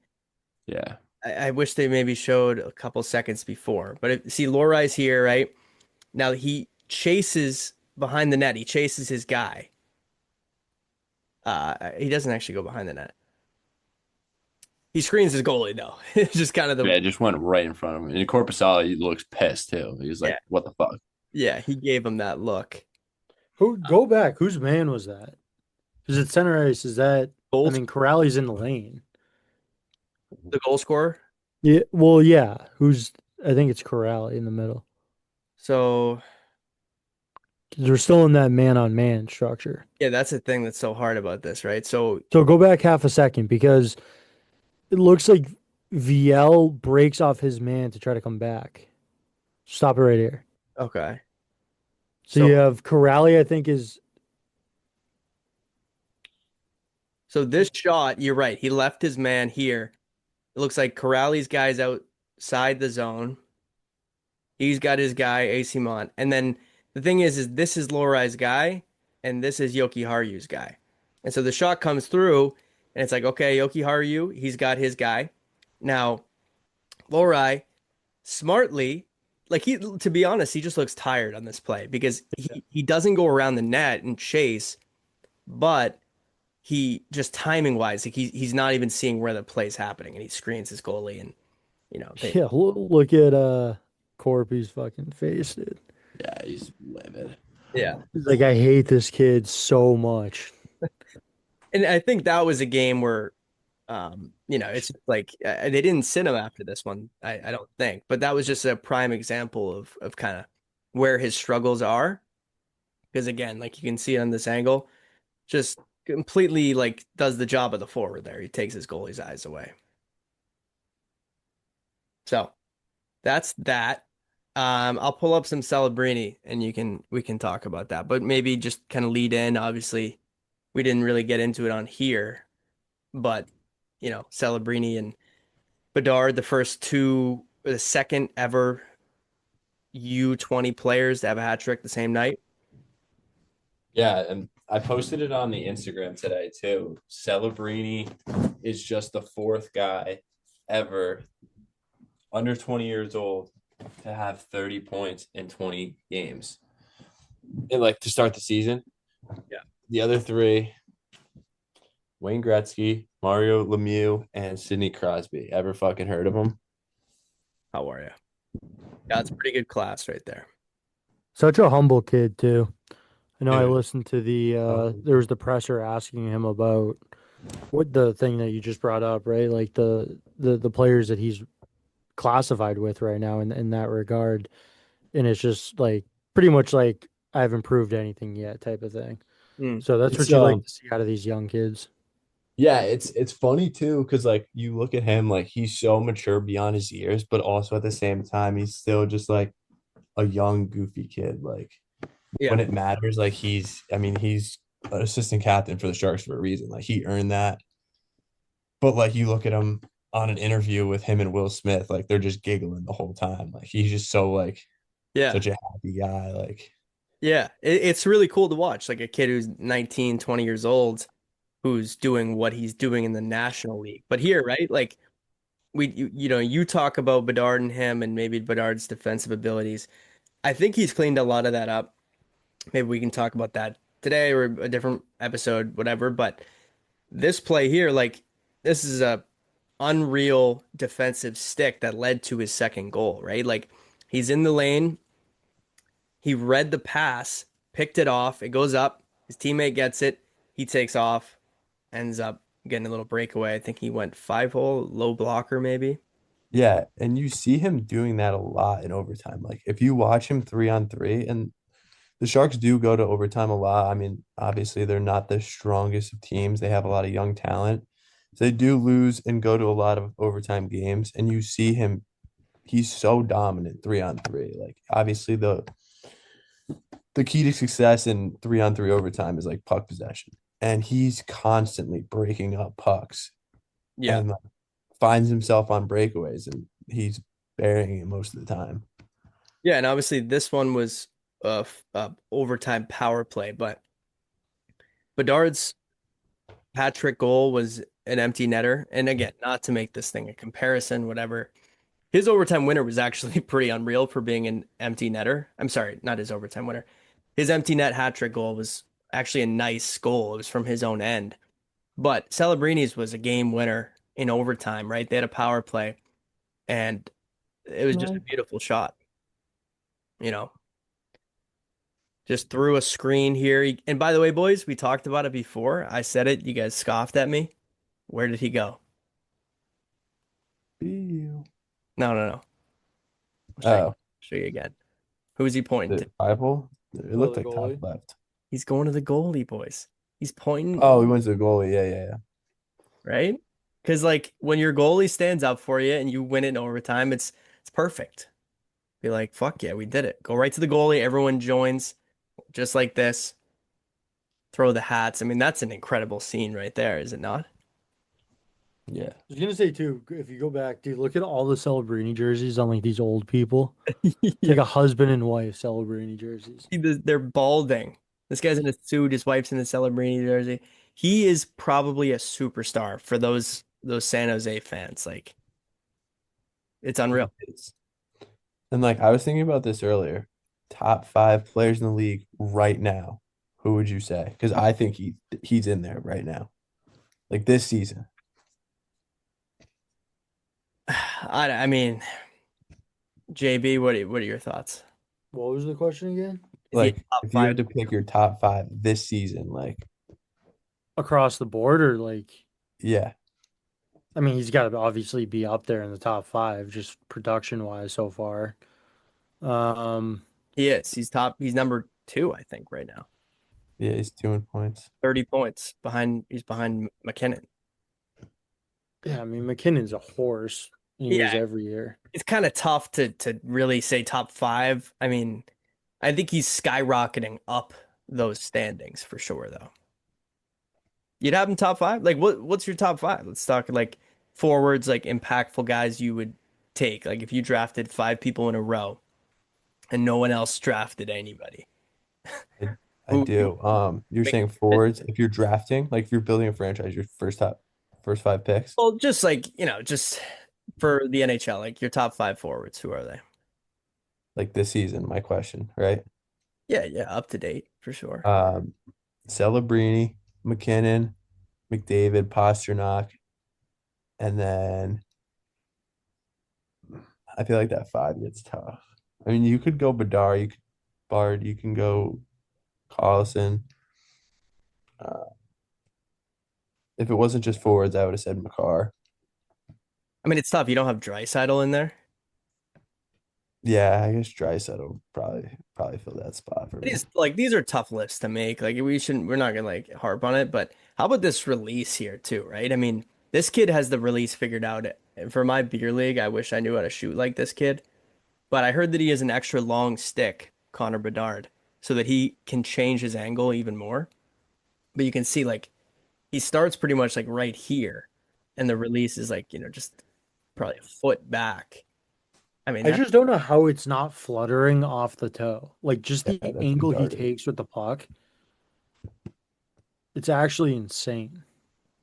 Yeah. I wish they maybe showed a couple seconds before. But see, Lohrai's here, right? Now he chases behind the net. He chases his guy. He doesn't actually go behind the net. He screens his goalie, though. It's just kind of the... Yeah, it just went right in front of him. And Corpusala, he looks pissed, too. He's like, Yeah. what the fuck? Yeah, he gave him that look. Go back. Whose man was that? Is it center ice? Is that... I mean, Corrali's in the lane. The goal scorer? Yeah. Well, yeah. I think it's Corrali in the middle. So... They're still in that man-on-man structure. Yeah, that's the thing that's so hard about this, right? So go back half a second because it looks like VL breaks off his man to try to come back. Stop it right here. okay. So you have Corrali, I think, is... So this shot, you're right. He left his man here. It looks like Corrali's guy's outside the zone. He's got his guy, Asimont. And then the thing is this is Lohrai's guy, and this is Yoki Haru's guy. And so the shot comes through, and it's like, okay, Yoki Haru, he's got his guy. Now, Lohrei, smartly, like to be honest, he just looks tired on this play because he doesn't go around the net and chase, but he just timing wise, like he's not even seeing where the play's happening, and he screens his goalie, and yeah, look at Corpy's fucking face, dude. Yeah, he's livid. Yeah, he's like, I hate this kid so much. And I think that was a game where, it's like they didn't sit him after this one. I don't think, but that was just a prime example of kind of where his struggles are, because again, like you can see it on this angle, just completely like does the job of the forward there. He takes his goalie's eyes away. So that's that. I'll pull up some Celebrini and we can talk about that, but maybe just kind of lead in. Obviously, we didn't really get into it on here, but Celebrini and Bedard, the second ever U20 players to have a hat trick the same night. Yeah, and I posted it on the Instagram today too. Celebrini is just the fourth guy ever under 20 years old to have 30 points in 20 games. And like to start the season. Yeah. The other three, Wayne Gretzky, Mario Lemieux, and Sidney Crosby. Ever fucking heard of them? How are you? That's a pretty good class right there. Such a humble kid too. I know. I listened to there was the presser asking him about what the thing that you just brought up, right? Like the players that he's classified with right now in that regard. And it's just like pretty much like I haven't proved anything yet type of thing. So that's what you like to see out of these young kids. Yeah, it's funny too, because like you look at him, like he's so mature beyond his years, but also at the same time, he's still just like a young, goofy kid. Like when it matters, like he's an assistant captain for the Sharks for a reason. Like he earned that. But like you look at him on an interview with him and Will Smith, like they're just giggling the whole time. Like he's just so like such a happy guy. Like it's really cool to watch. Like a kid who's 19, 20 years old, who's doing what he's doing in the National League. But here, right, like you talk about Bedard and him and maybe Bedard's defensive abilities. I think he's cleaned a lot of that up. Maybe we can talk about that today or a different episode, whatever. But this play here, like this is a unreal defensive stick that led to his second goal, right? Like he's in the lane. He read the pass, picked it off. It goes up. His teammate gets it. He takes off, ends up getting a little breakaway. I think he went 5-hole, low blocker maybe. Yeah, and you see him doing that a lot in overtime. Like if you watch him 3-on-3, and the Sharks do go to overtime a lot. I mean, obviously they're not the strongest of teams. They have a lot of young talent. So they do lose and go to a lot of overtime games, and you see him. He's so dominant 3-on-3. Like obviously the key to success in 3-on-3 overtime is like puck possession, and he's constantly breaking up pucks. Yeah. And like, finds himself on breakaways, and he's burying it most of the time. Yeah, and obviously this one was a overtime power play, but Bedard's hat trick goal was an empty netter. And again, not to make this thing a comparison, whatever. His overtime winner was actually pretty unreal for being an empty netter. I'm sorry, not his overtime winner. His empty net hat trick goal was actually a nice goal. It was from his own end. But Celebrini's was a game winner in overtime, right? They had a power play, and it was just a Right. beautiful shot. You know, just threw a screen here. And by the way, boys, we talked about it before. I said it. You guys scoffed at me. Where did he go? Ew. No, no, no. Oh, Show you again. Who is he pointing the to? rival. It looked the like goalie? top left. He's going to the goalie, boys. He's pointing, Oh, he went to the goalie. Yeah, yeah, yeah. right? Because like when your goalie stands up for you and you win it in overtime, it's perfect. Be like, fuck yeah, we did it. Go right to the goalie. Everyone joins, just like this. Throw the hats. I mean, that's an incredible scene right there, is it not? Yeah. I was gonna say too, if you go back, dude, look at all the Celebrini jerseys on like these old people. It's Yeah. like a husband and wife Celebrini jerseys. They're balding. This guy's in a suit. His wife's in a Celebrini jersey. He is probably a superstar for those San Jose fans. Like, it's unreal. It's- And like I was thinking about this earlier. Top 5 players in the league right now. Who would you say? Because I think he's in there right now. Like this season. I mean, JB, what are your thoughts? What was the question again? Is he a Like top if you had five? to pick your top 5 this season, like Across the board, or like, yeah. I mean, he's got to obviously be up there in the top five, just production wise so far. Um, He is. He's top. He's number two, I think, right now. Yeah, he's 2 points. 30 points behind. He's behind McKinnon. yeah, I mean, McKinnon's a horse. He is Yeah, every year. it's kind of tough to really say top five. I mean, I think he's skyrocketing up those standings for sure, though. You'd have him top five? Like what's your top five? Let's talk like forwards, like impactful guys you would take. Like if you drafted five people in a row and no one else drafted anybody. I do. You're saying forwards, if you're drafting, like if you're building a franchise, your first 5 picks. Well, just like, just for the NHL, like your top five forwards, who are they? Like this season, my question, right? Yeah, yeah, up to date for sure. Celebrini, McKinnon, McDavid, Pasternak, and then I feel like that 5 gets tough. I mean, you could go Bard, you can go Collison. If it wasn't just forwards, I would have said McCarr. I mean, it's tough. You don't have Draisaitl in there. Yeah, I guess Draisaitl will probably fill that spot for me. These are tough lists to make. Like we're not gonna like harp on it, but how about this release here too, right? I mean, this kid has the release figured out. And for my beer league, I wish I knew how to shoot like this kid. But I heard that he has an extra long stick, Connor Bedard, so that he can change his angle even more. But you can see like he starts pretty much like right here, and the release is like, just probably a foot back. I mean, I just don't know how it's not fluttering off the toe. Like just the Yeah, that's angle he retarded. takes with the puck. It's actually insane.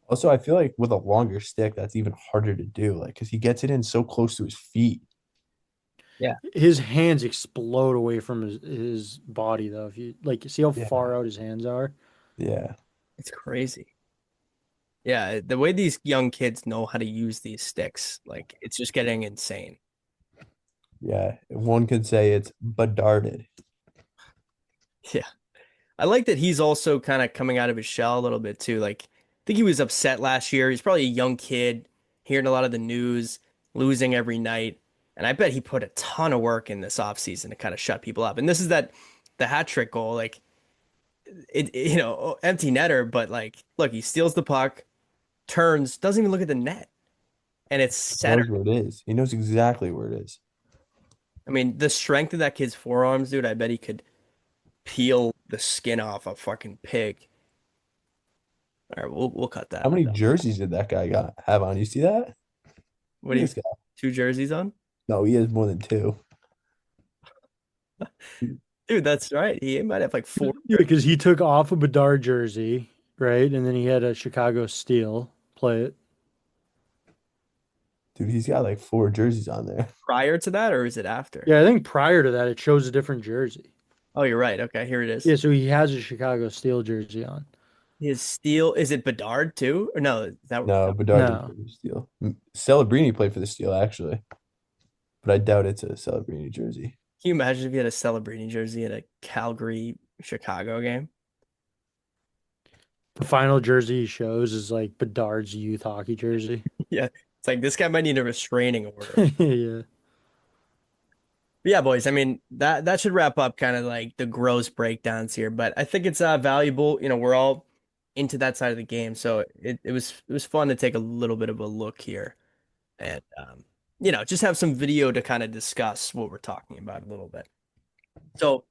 Also, I feel like with a longer stick, that's even harder to do. Like, because he gets it in so close to his feet. His hands explode away from his body though. If you like see how Yeah. far out his hands are. Yeah. it's crazy. Yeah, the way these young kids know how to use these sticks, like it's just getting insane. Yeah. One could say it's bedarded. Yeah. I like that he's also kind of coming out of his shell a little bit too. Like, I think he was upset last year. He's probably a young kid, hearing a lot of the news, losing every night. And I bet he put a ton of work in this offseason to kind of shut people up. And this is the hat trick goal. Like, empty netter, but like, look, he steals the puck, turns, doesn't even look at the net. And it's He center. knows where it is. He knows exactly where it is. I mean, the strength of that kid's forearms, dude, I bet he could peel the skin off a fucking pig. All right, we'll cut that. How many jerseys did that guy have on? You see that? What do you This guy. 2 jerseys on? No, he has more than 2. Dude, that's right. He might have like 4. Yeah, because he took off a Bedard jersey, right? And then he had a Chicago Steel play it. Dude, he's got like 4 jerseys on there. Prior to that, or is it after? Yeah, I think prior to that, it shows a different jersey. Oh, you're right. Okay, here it is. Yeah, so he has a Chicago Steel jersey on. His Steel, is it Bedard too? Or no, that No, Bedard didn't No. play for the Steel. Celebrini played for the Steel, actually. But I doubt it's a Celebrini jersey. Can you imagine if you had a Celebrini jersey at a Calgary Chicago game? The final jersey he shows is like Bedard's youth hockey jersey. Yeah. It's like this guy might need a restraining order. Yeah. But yeah, boys, I mean that should wrap up kind of like the gross breakdowns here. But I think it's valuable. You know, we're all into that side of the game. So it was fun to take a little bit of a look here and you know, just have some video to kind of discuss what we're talking about a little bit. So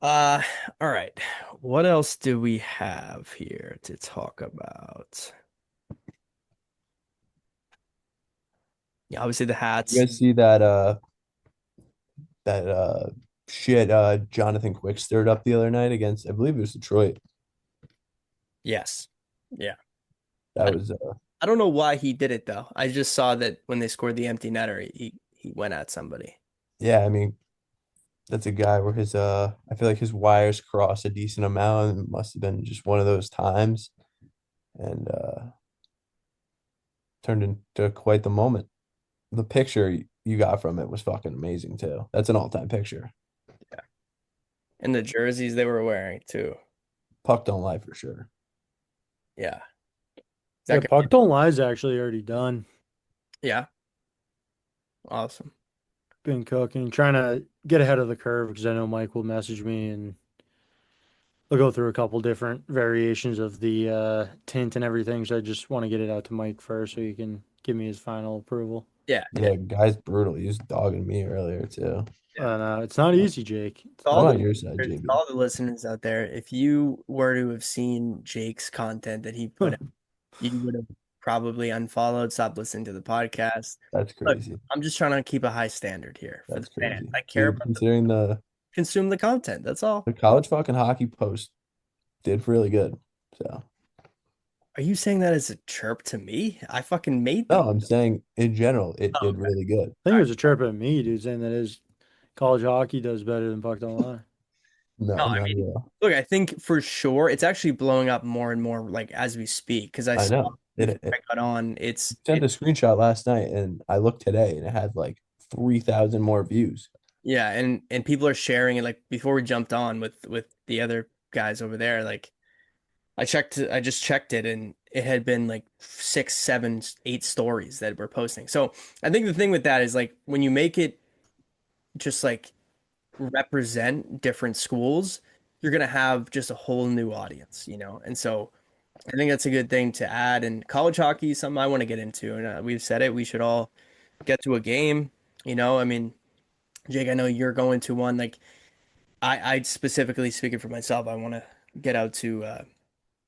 all right. What else do we have here to talk about? Yeah, obviously the hats. You guys see that shit Jonathan Quick stirred up the other night against, I believe it was Detroit. Yes. Yeah. That was I don't know why he did it though. I just saw that when they scored the empty netter, he went at somebody. yeah, I mean, that's a guy where his I feel like his wires cross a decent amount, and it must have been just one of those times, and turned into quite the moment. The picture you got from it was fucking amazing too. That's an all-time picture. And the jerseys they were wearing too. Puck don't lie for sure. Yeah. Yeah, That Puck Don't Lie is actually already done. yeah. Awesome. Been cooking, trying to get ahead of the curve because I know Mike will message me and we'll go through a couple different variations of the tint and everything. So I just want to get it out to Mike first so he can give me his final approval. Yeah. Yeah, guy's brutal. He was dogging me earlier too. And it's not easy, Jake. To all I'm on the, your side, to JB. all the listeners out there, if you were to have seen Jake's content that he put out, you would have probably unfollowed, stopped listening to the podcast. That's Look, crazy. I'm just trying to keep a high standard here for That's the fans. crazy. I care Dude, about considering consume the content. That's all. the college fucking hockey post did really good. So Are you saying that as a chirp to me? I fucking made no, them. I'm saying in general it Oh, did really good. I think it was a chirp at me, dude, saying that his college hockey does better than Puck Don't Lie. No, No, I not mean, at all. look, I think for sure it's actually blowing up more and more like as we speak because I I saw know. before It I got on. It's sent a screenshot last night and I looked today and it had like 3,000 more views. yeah, and people are sharing it. Like before we jumped on with the other guys over there, like I just checked it and it had been like 6, 7, 8 stories that we're posting. So I think the thing with that is like when you make it just like represent different schools, you're gonna have just a whole new audience, you know? And so I think that's a good thing to add. And college hockey is something I want to get into. And we've said it, we should all get to a game, you know? I mean, Jake, I know you're going to one. Like I specifically speaking for myself, I want to get out to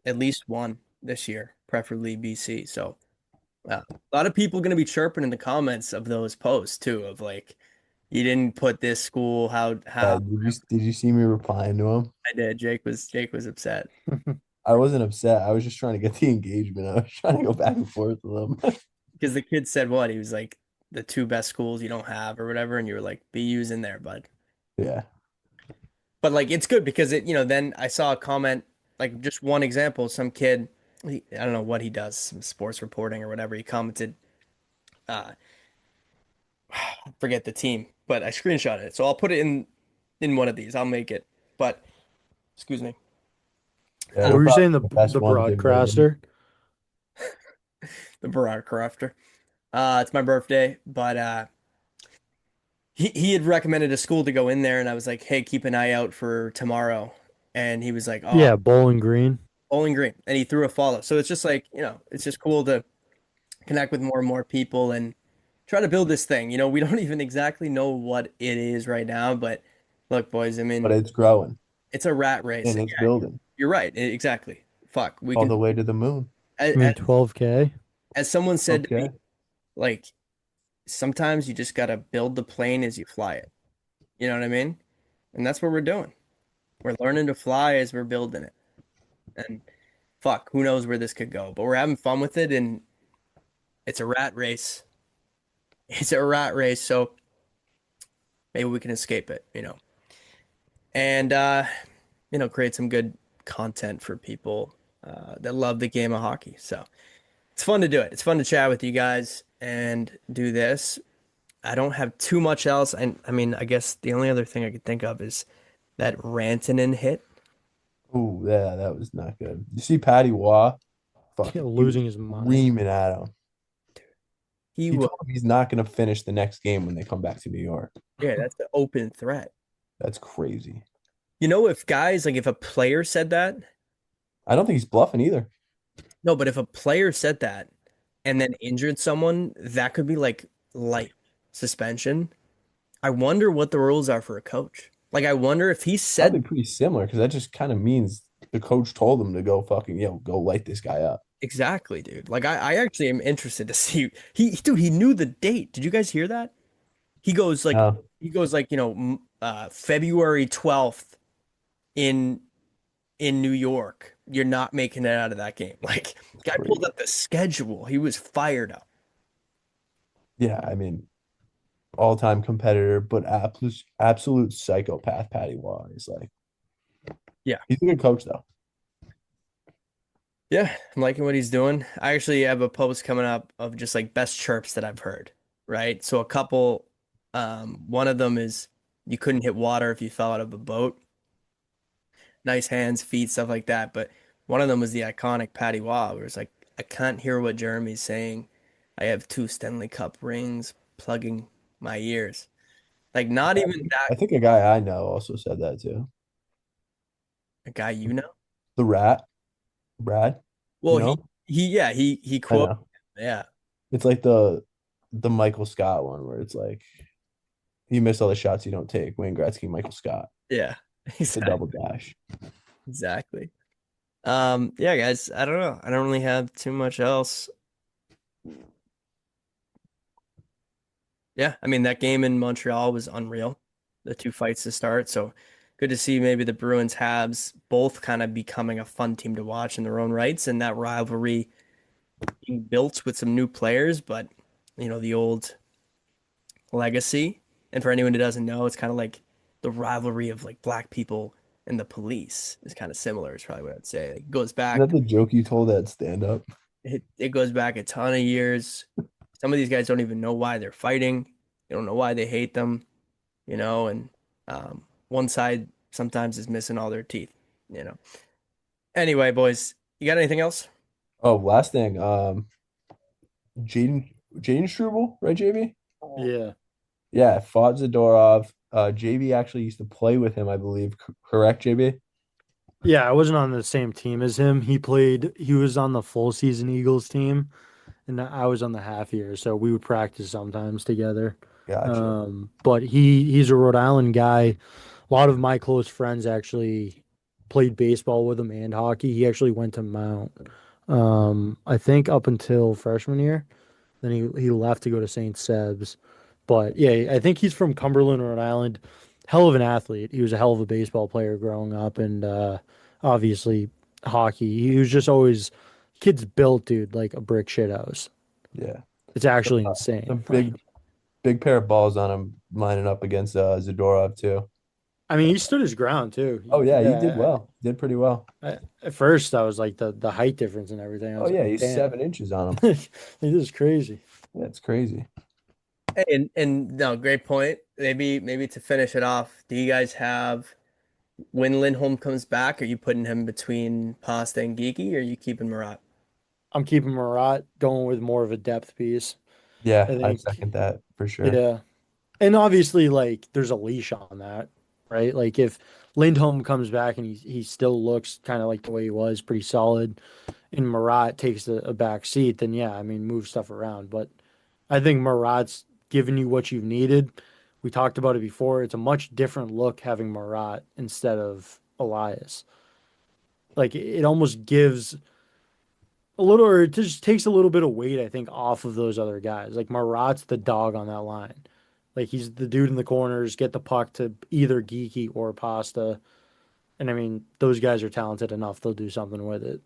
at least one this year, preferably BC. So a lot of people going to be chirping in the comments of those posts too, of like, you didn't put this school, how Did you see me replying to him? I did. Jake was upset I wasn't upset. I was just trying to get the engagement. I was trying to go back and forth with him. because the kid said what? He was like, the 2 best schools you don't have or whatever. And you were like, BU's in there, bud. Yeah. But like, it's good because it, you know, then I saw a comment, like just one example, some kid, I don't know what he does, some sports reporting or whatever. He commented, forget the team, but I screenshotted it. So I'll put it in one of these. I'll make it. But excuse me. Yeah, What were you probably saying? The best one to give broadcaster? The Marat Khusnutdinov. It's my birthday, but he had recommended a school to go in there, and I was like, hey, keep an eye out for tomorrow. And he was like, oh, Yeah, Bowling Green. Bowling Green, and he threw a follow. So it's just like, you know, it's just cool to connect with more and more people and try to build this thing. You know, we don't even exactly know what it is right now, but look, boys, I mean, But it's growing it's a rat race. and And it's yeah, building you're right. Exactly. Fuck. We all can, the way to the moon. I mean, 12K. as someone said to me, Okay. like, sometimes you just gotta build the plane as you fly it. You know what I mean? And that's what we're doing. We're learning to fly as we're building it. And fuck, who knows where this could go? But we're having fun with it, and it's a rat race. It's a rat race, so maybe we can escape it, and create some good content for people that love the game of hockey. So it's fun to do it. It's fun to chat with you guys and do this. I don't have too much else. And I mean, I guess the only other thing I could think of is that Rantanen hit. Oh, yeah, that was not good. You see Patty Waugh? Fucking, he was Losing his mind. screaming at him. He He was, told him he's not going to finish the next game when they come back to New York. yeah, that's the open threat. That's crazy. If guys, like if a player said that, I don't think he's bluffing either. no, but if a player said that and then injured someone, that could be like light suspension. I wonder what the rules are for a coach. Like, I wonder if he Probably said pretty similar because that just kind of means the coach told him to go fucking, go light this guy up. exactly, dude. Like, I actually am interested to see. Dude, he knew the date. Did you guys hear that? He goes like, No, February 12th in New York. You're not making it out of that game. Like, it's guy crazy. pulled up the schedule. He was fired up. Yeah, I mean, all-time competitor, but absolute psychopath Patty Waugh is like, Yeah. he's a good coach though. Yeah, I'm liking what he's doing. I actually have a post coming up of just like best chirps that I've heard, right? So a couple, one of them is you couldn't hit water if you fell out of a boat. Nice hands, feet, stuff like that. But one of them was the iconic Patty Waugh, where it's like, I can't hear what Jeremy's saying. I have two Stanley Cup rings plugging my ears. Like not even I that think a guy I know also said that too. a guy you know. The Rat, Brad, Well, you know? he I quote, know. yeah, It's like the Michael Scott one where it's like you miss all the shots you don't take. Wayne Gretzky, Michael Scott, yeah, the exactly, double dash. exactly. Yeah, guys, I don't know. I don't really have too much else. Yeah, I mean that game in Montreal was unreal. The two fights to start, so good to see maybe the Bruins Habs both kind of becoming a fun team to watch in their own rights, and that rivalry being built with some new players, but the old legacy. And for anyone who doesn't know, it's kind of like the rivalry of like black people and the police is kind of similar. Is probably what I'd say. It goes Is that back. the joke you told at stand up? It goes back a ton of years. Some of these guys don't even know why they're fighting. They don't know why they hate them, and one side sometimes is missing all their teeth, you know. Anyway, boys, you got anything else? Oh, last thing, Jaden Struble, right, JB? Yeah. Yeah, fought Zadorov. JB actually used to play with him, I believe. Correct, JB? Yeah, I wasn't on the same team as him. He was on the full season Eagles team, and I was on the half year, so we would practice sometimes together. Gotcha. But he's a Rhode Island guy. A lot of my close friends actually played baseball with him and hockey. He actually went to Mount, I think up until freshman year. Then he left to go to St. Seb's. But yeah, I think he's from Cumberland, Rhode Island. Hell of an athlete. He was a hell of a baseball player growing up, and obviously hockey. He was just always kid's built, dude, like a brick shit house. Yeah. It's actually A insane. big pair of balls on him lining up against Zadorov too. I mean, he stood his ground too. Oh yeah, he did Yeah, well. Did pretty well. at first I was like the height difference and everything. I Oh was yeah, like, he's damn, 7 inches on him. this is crazy. Yeah, it's crazy. Hey, and no, great point. Maybe to finish it off, do you guys have when Lindholm comes back, are you putting him between Pasta and Geeky, or are you keeping Marat? I'm keeping Marat going with more of a depth piece. Yeah, I I think, second that for sure. yeah. And obviously, like, there's a leash on that, right? Like, if Lindholm comes back and he still looks kind of like the way he was, pretty solid, and Marat takes a back seat, then yeah, I mean, move stuff around. But I think Marat's given you what you've needed. We talked about it before. It's a much different look having Marat instead of Elias. Like, it almost gives a little, or it just takes a little bit of weight, I think, off of those other guys. Like Marat's the dog on that line. Like he's the dude in the corners, get the puck to either Geeky or Pasta. And I mean, those guys are talented enough; they'll do something with it.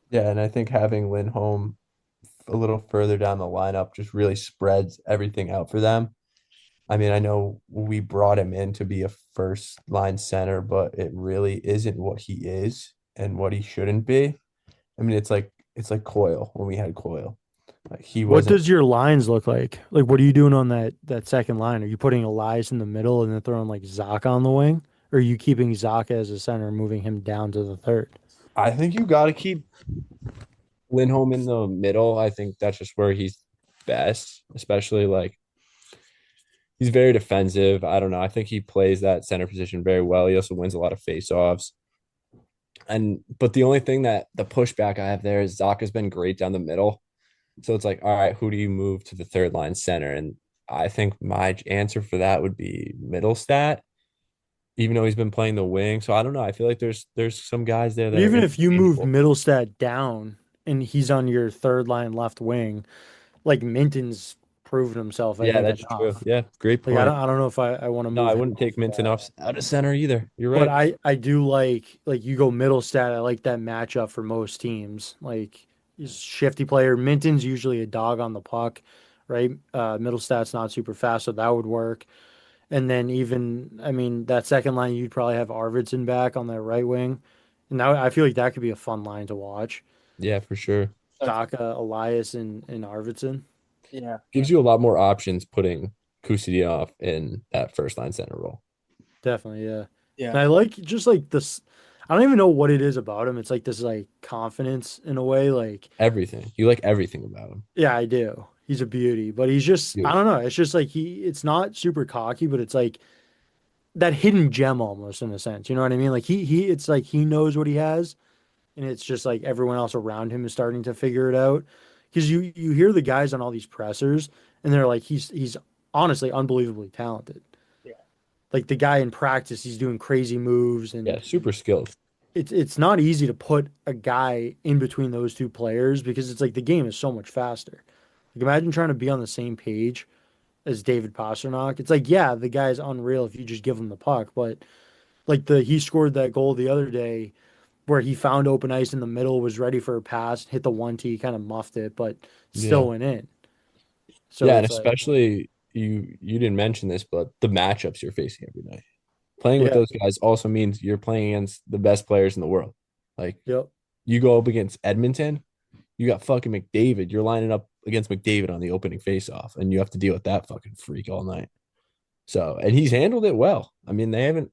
Yeah, and I think having Lindholm a little further down the lineup just really spreads everything out for them. I mean, I know we brought him in to be a first line center, but it really isn't what he is and what he shouldn't be. I mean, it's like Coyle when we had Coyle. Like he What wasn't. does your lines look like? Like, what are you doing on that second line? Are you putting Elias in the middle and then throwing like Zaka on the wing? Or are you keeping Zaka as a center and moving him down to the third? I think you got to keep Lindholm in the middle. I think that's just where he's best, especially like he's very defensive. I don't know. I think he plays that center position very well. He also wins a lot of faceoffs. And but the only thing that the pushback I have there is Zaka's been great down the middle. So it's like, all right, who do you move to the third line center? And I think my answer for that would be Middlestat, even though he's been playing the wing. So I don't know. I feel like there's some guys there But that are even if you move interchangeable. Middlestat down and he's on your third line left wing, like Minton's proven himself, I Yeah, think, that's true. enough. Yeah, great Like point. I don't know if I want to No, move I him wouldn't off take of Minton that. off out of center either. You're But right. I do like you go Middlestat. I like that matchup for most teams. Like he's a shifty player. Minton's usually a dog on the puck, right? Middlestat's not super fast, so that would work. And then even I mean that second line, you'd probably have Arvidsson back on that right wing, and that I feel like that could be a fun line to watch. Yeah, for sure. Saka, Elias, and Arvidsson. Yeah. Gives you a lot more options putting Khusnutdinov in that first line center role. Definitely, yeah. And Yeah. I like just like this. I don't even know what it is about him. It's like this like confidence in a way. Like, Everything. You like everything about him. yeah, I do. He's a beauty, but he's just I don't Beautiful. know. It's just like it's not super cocky, but it's like that hidden gem almost in a sense. You know what I mean? Like it's like he knows what he has, and it's just like everyone else around him is starting to figure it out. Because you hear the guys on all these pressers, and they're like he's honestly unbelievably talented. Yeah. Like the guy in practice, he's doing crazy moves, Yeah, and super skilled. it's not easy to put a guy in between those two players because it's like the game is so much faster. Like imagine trying to be on the same page as David Pastrnak. It's like, yeah, the guy's unreal if you just give him the puck, but like he scored that goal the other day where he found open ice in the middle, was ready for a pass, hit the 1T, kind of muffed it, but Yeah. still went in. So Yeah, and it's like, especially you didn't mention this, but the matchups you're facing every night. Playing with yeah, those guys also means you're playing against the best players in the world. Like yep. you go up against Edmonton, you got fucking McDavid. You're lining up against McDavid on the opening faceoff, and you have to deal with that fucking freak all night. So, and he's handled it well. I mean, I don't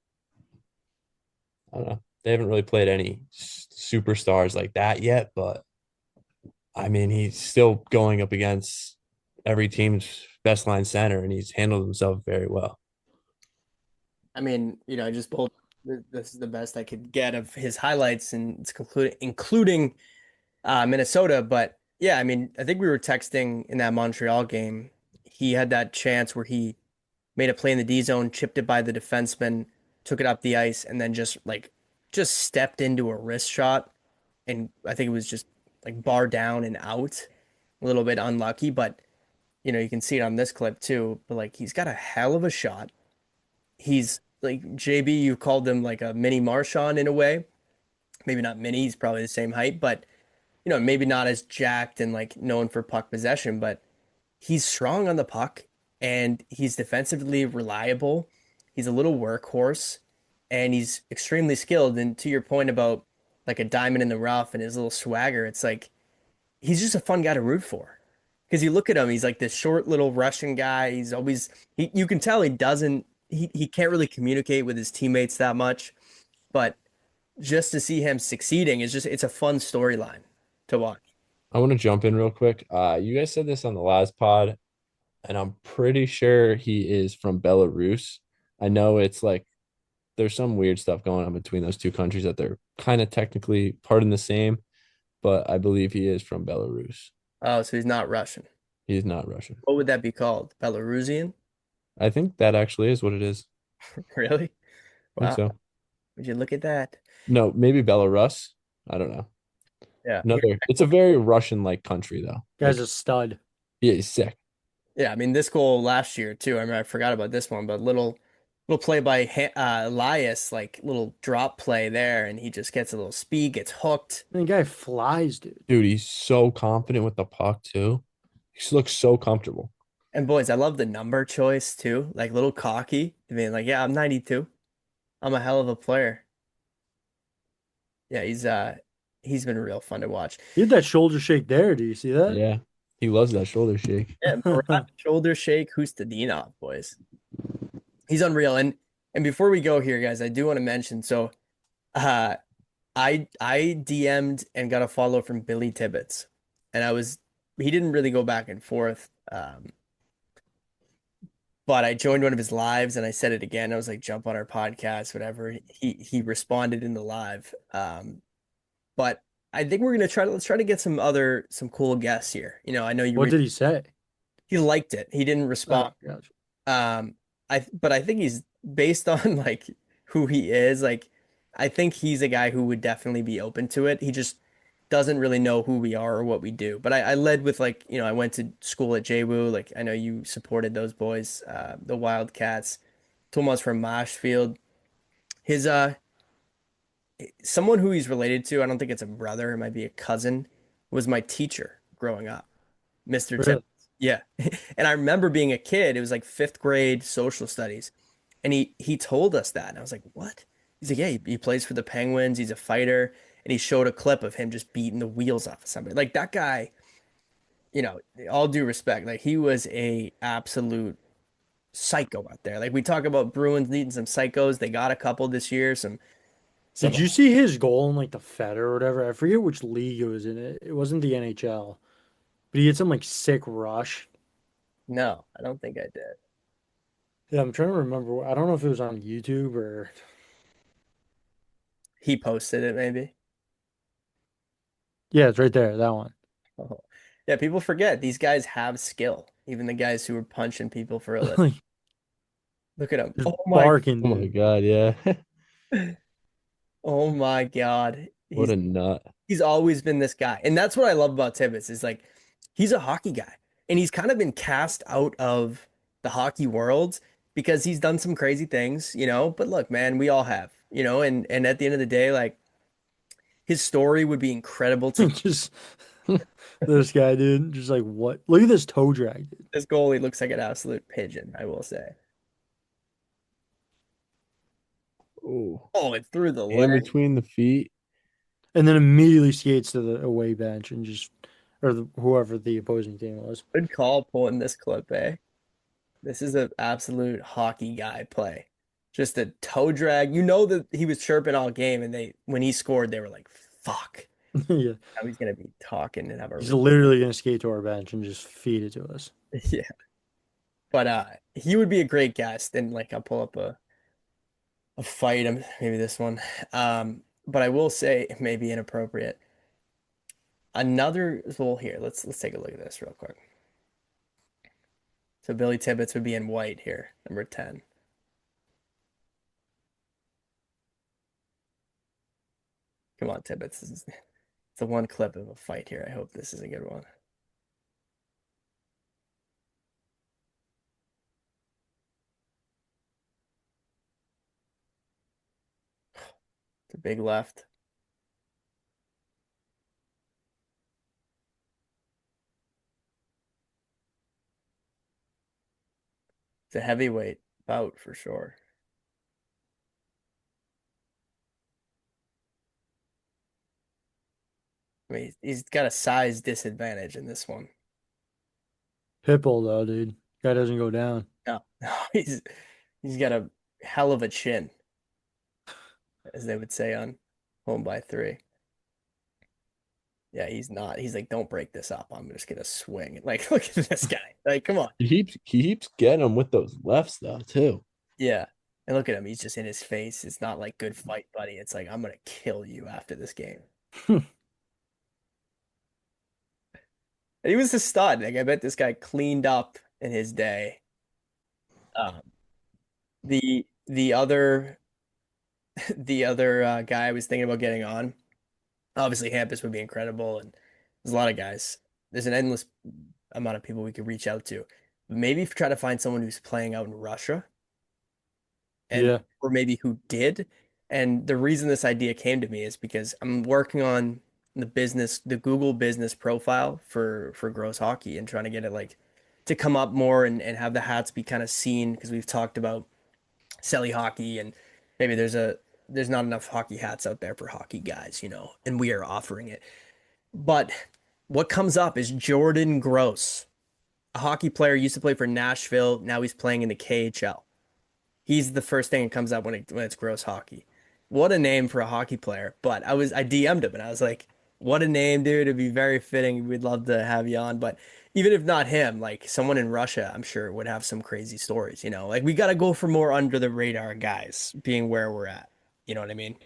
know, they haven't really played any superstars like that yet, but I mean, he's still going up against every team's best line center, and he's handled himself very well. I mean, I just pulled this is the best I could get of his highlights, and it's including Minnesota. But yeah, I mean, I think we were texting in that Montreal game. He had that chance where he made a play in the D zone, chipped it by the defenseman, took it up the ice, and then just stepped into a wrist shot. And I think it was just like bar down and out, a little bit unlucky, but you can see it on this clip too. But like he's got a hell of a shot. He's like JB, you called him like a mini Marchand in a way. Maybe not mini, he's probably the same height, but maybe not as jacked and like known for puck possession, but he's strong on the puck and he's defensively reliable. He's a little workhorse and he's extremely skilled. And to your point about like a diamond in the rough and his little swagger, it's like he's just a fun guy to root for. Because you look at him, he's like this short little Russian guy. He's always you can tell he can't really communicate with his teammates that much, but just to see him succeeding is just it's a fun storyline to watch. I want to jump in real quick. You guys said this on the last pod, and I'm pretty sure he is from Belarus. I know it's like there's some weird stuff going on between those two countries that they're kind of technically part in the same, but I believe he is from Belarus. Oh, so he's not Russian. He's not Russian. What would that be called? Belarusian? I think that actually is what it is. Really? I think Wow. so. Would you look at that? No, maybe Belarus. I don't know. Yeah. It's a very Russian-like country though. Guy's Like, a stud. yeah, he's sick. Yeah, I mean this goal last year too. I mean I forgot about this one, but little play by Elias, like little drop play there, and he just gets a little speed, gets hooked. The guy flies, dude. Dude, he's so confident with the puck too. He looks so comfortable. And boys, I love the number choice too, like little cocky. I mean, like, yeah, I'm 92. I'm a hell of a player. Yeah, he's been real fun to watch. He had that shoulder shake there. Do you see that? Yeah. He loves that shoulder shake. Yeah, Marat shoulder shake Khusnutdinov, boys. He's unreal. And before we go here, guys, I do want to mention so uh I DM'd and got a follow from Billy Tibbets. And he didn't really go back and forth. But I joined one of his lives and I said it again. I was like, jump on our podcast, whatever. He responded in the live. But I think we're gonna let's try to get some cool guests here. You know, I know What did he say? he liked it. He didn't Oh, respond. gotcha. But I think he's based on like who he is, like I think he's a guy who would definitely be open to it. He just doesn't really know who we are or what we do. But I led with like, you know, I went to school at JWU. Like I know you supported those boys, the Wildcats. Tomas from Marshfield. His someone who he's related to, I don't think it's a brother, it might be a cousin, was my teacher growing up, Mr. Really? Tibbets. Yeah. And I remember being a kid, it was like fifth grade social studies. And he told us that. And I was like, what? He's like, yeah, he plays for the Penguins. He's a fighter. And he showed a clip of him just beating the wheels off of somebody. Like that guy, you know, all due respect, like he was a absolute psycho out there. Like we talk about Bruins needing some psychos. They got a couple this year. Some Did you see his goal in like the Fed or whatever? I forget which league it was in. It wasn't the NHL, but he had some like sick rush. No, I don't think I did. Yeah, I'm trying to remember. I don't know if it was on YouTube or He posted it maybe. yeah, it's right there. That one. Oh. Yeah, people forget these guys have skill. Even the guys who are punching people for a living. Like Look at him. just Oh my, barking, Oh my dude. God, yeah. oh my God. What a nut. He's always been this guy. And that's what I love about Tibbets is like he's a hockey guy. And he's kind of been cast out of the hockey world because he's done some crazy things, you know. But look, man, we all have, you know, and at the end of the day, like his story would be incredible to Just this guy, dude. Just like what? Look at this toe drag, dude. this goalie looks like an absolute pigeon, I will say. Oh. Oh, it through the In leg. between the feet. And then immediately skates to the away bench and just or whoever the opposing team was. Good call pulling this clip, eh? This is an absolute hockey guy play. Just a toe drag. You know that he was chirping all game, and when he scored, they were like, "Fuck!" Yeah, Now he's gonna be talking and have a he's literally gonna skate to our bench and just feed it to us. yeah. But he would be a great guest, and like I'll pull up a fight, maybe this one. But I will say it may be inappropriate. Well, here let's take a look at this real quick. So Billy Tibbets would be in white here, number 10. Come on, Tibbets. It's the one clip of a fight here. I hope this is a good one. It's a big left. It's a heavyweight bout for sure. I mean, he's got a size disadvantage in this one. Pitbull though, dude. Guy doesn't go down. No, no, he's got a hell of a chin, as they would say on Home by Three. Yeah, he's not. He's like, don't break this up. I'm just gonna swing. Like, look at this guy. Like, come on. He keeps getting them with those lefts though, too. Yeah. And look at him. He's just in his face. It's not like good fight, buddy. It's like, I'm gonna kill you after this game. And he was a stud. Like, I bet this guy cleaned up in his day. Um, the other the other guy I was thinking about getting on Obviously, Hampus would be incredible, and there's a lot of guys. There's an endless amount of people we could reach out to. Maybe if try to find someone who's playing out in Russia, and Yeah. or maybe who did. And the reason this idea came to me is because I'm working on the Google business profile for Gross Hockey and trying to get it like to come up more and have the hats be kind of seen because we've talked about Selly hockey and maybe there's not enough hockey hats out there for hockey guys, and we are offering it. But what comes up is Jordan Gross, a hockey player, used to play for Nashville. Now he's playing in the KHL. He's the first thing that comes up when it's Gross Hockey. What a name for a hockey player. But I DM'd him and I was like, what a name, dude. It'd be very fitting. We'd love to have you on. But even if not him, like someone in Russia, I'm sure would have some crazy stories, Like we got to go for more under the radar guys being where we're at. You know what I mean?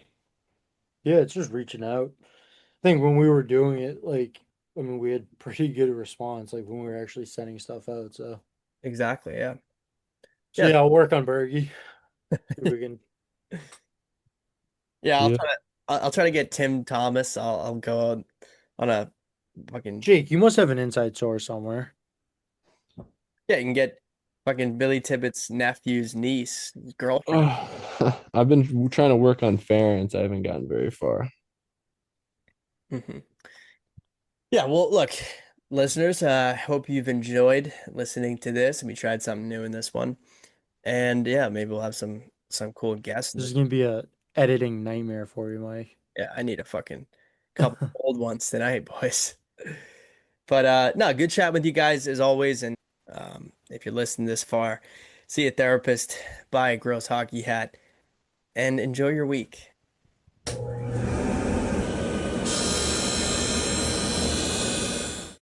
Yeah, it's just reaching out. I think when we were doing it, like, I mean, we had pretty good response, like when we were actually sending stuff out. Exactly. Yeah. So Yeah. yeah, I'll work on Bergie. See if we can. Yeah. Yeah. I'll try to get Tim Thomas. I'll go on a fucking, Jake, you must have an inside source somewhere. yeah, you can get fucking Billy Tibbets' nephew's niece, girlfriend. I've been trying to work on Ference. I haven't gotten very far. Mhm. Yeah, well, look, listeners, I hope you've enjoyed listening to this and we tried something new in this one. And yeah, maybe we'll have some cool guests in This is this. gonna be a editing nightmare for you, Mike. Yeah, I need a fucking couple old ones tonight, boys. But no, good chat with you guys as always. And if you're listening this far, see a therapist, buy a gross hockey hat, and enjoy your week.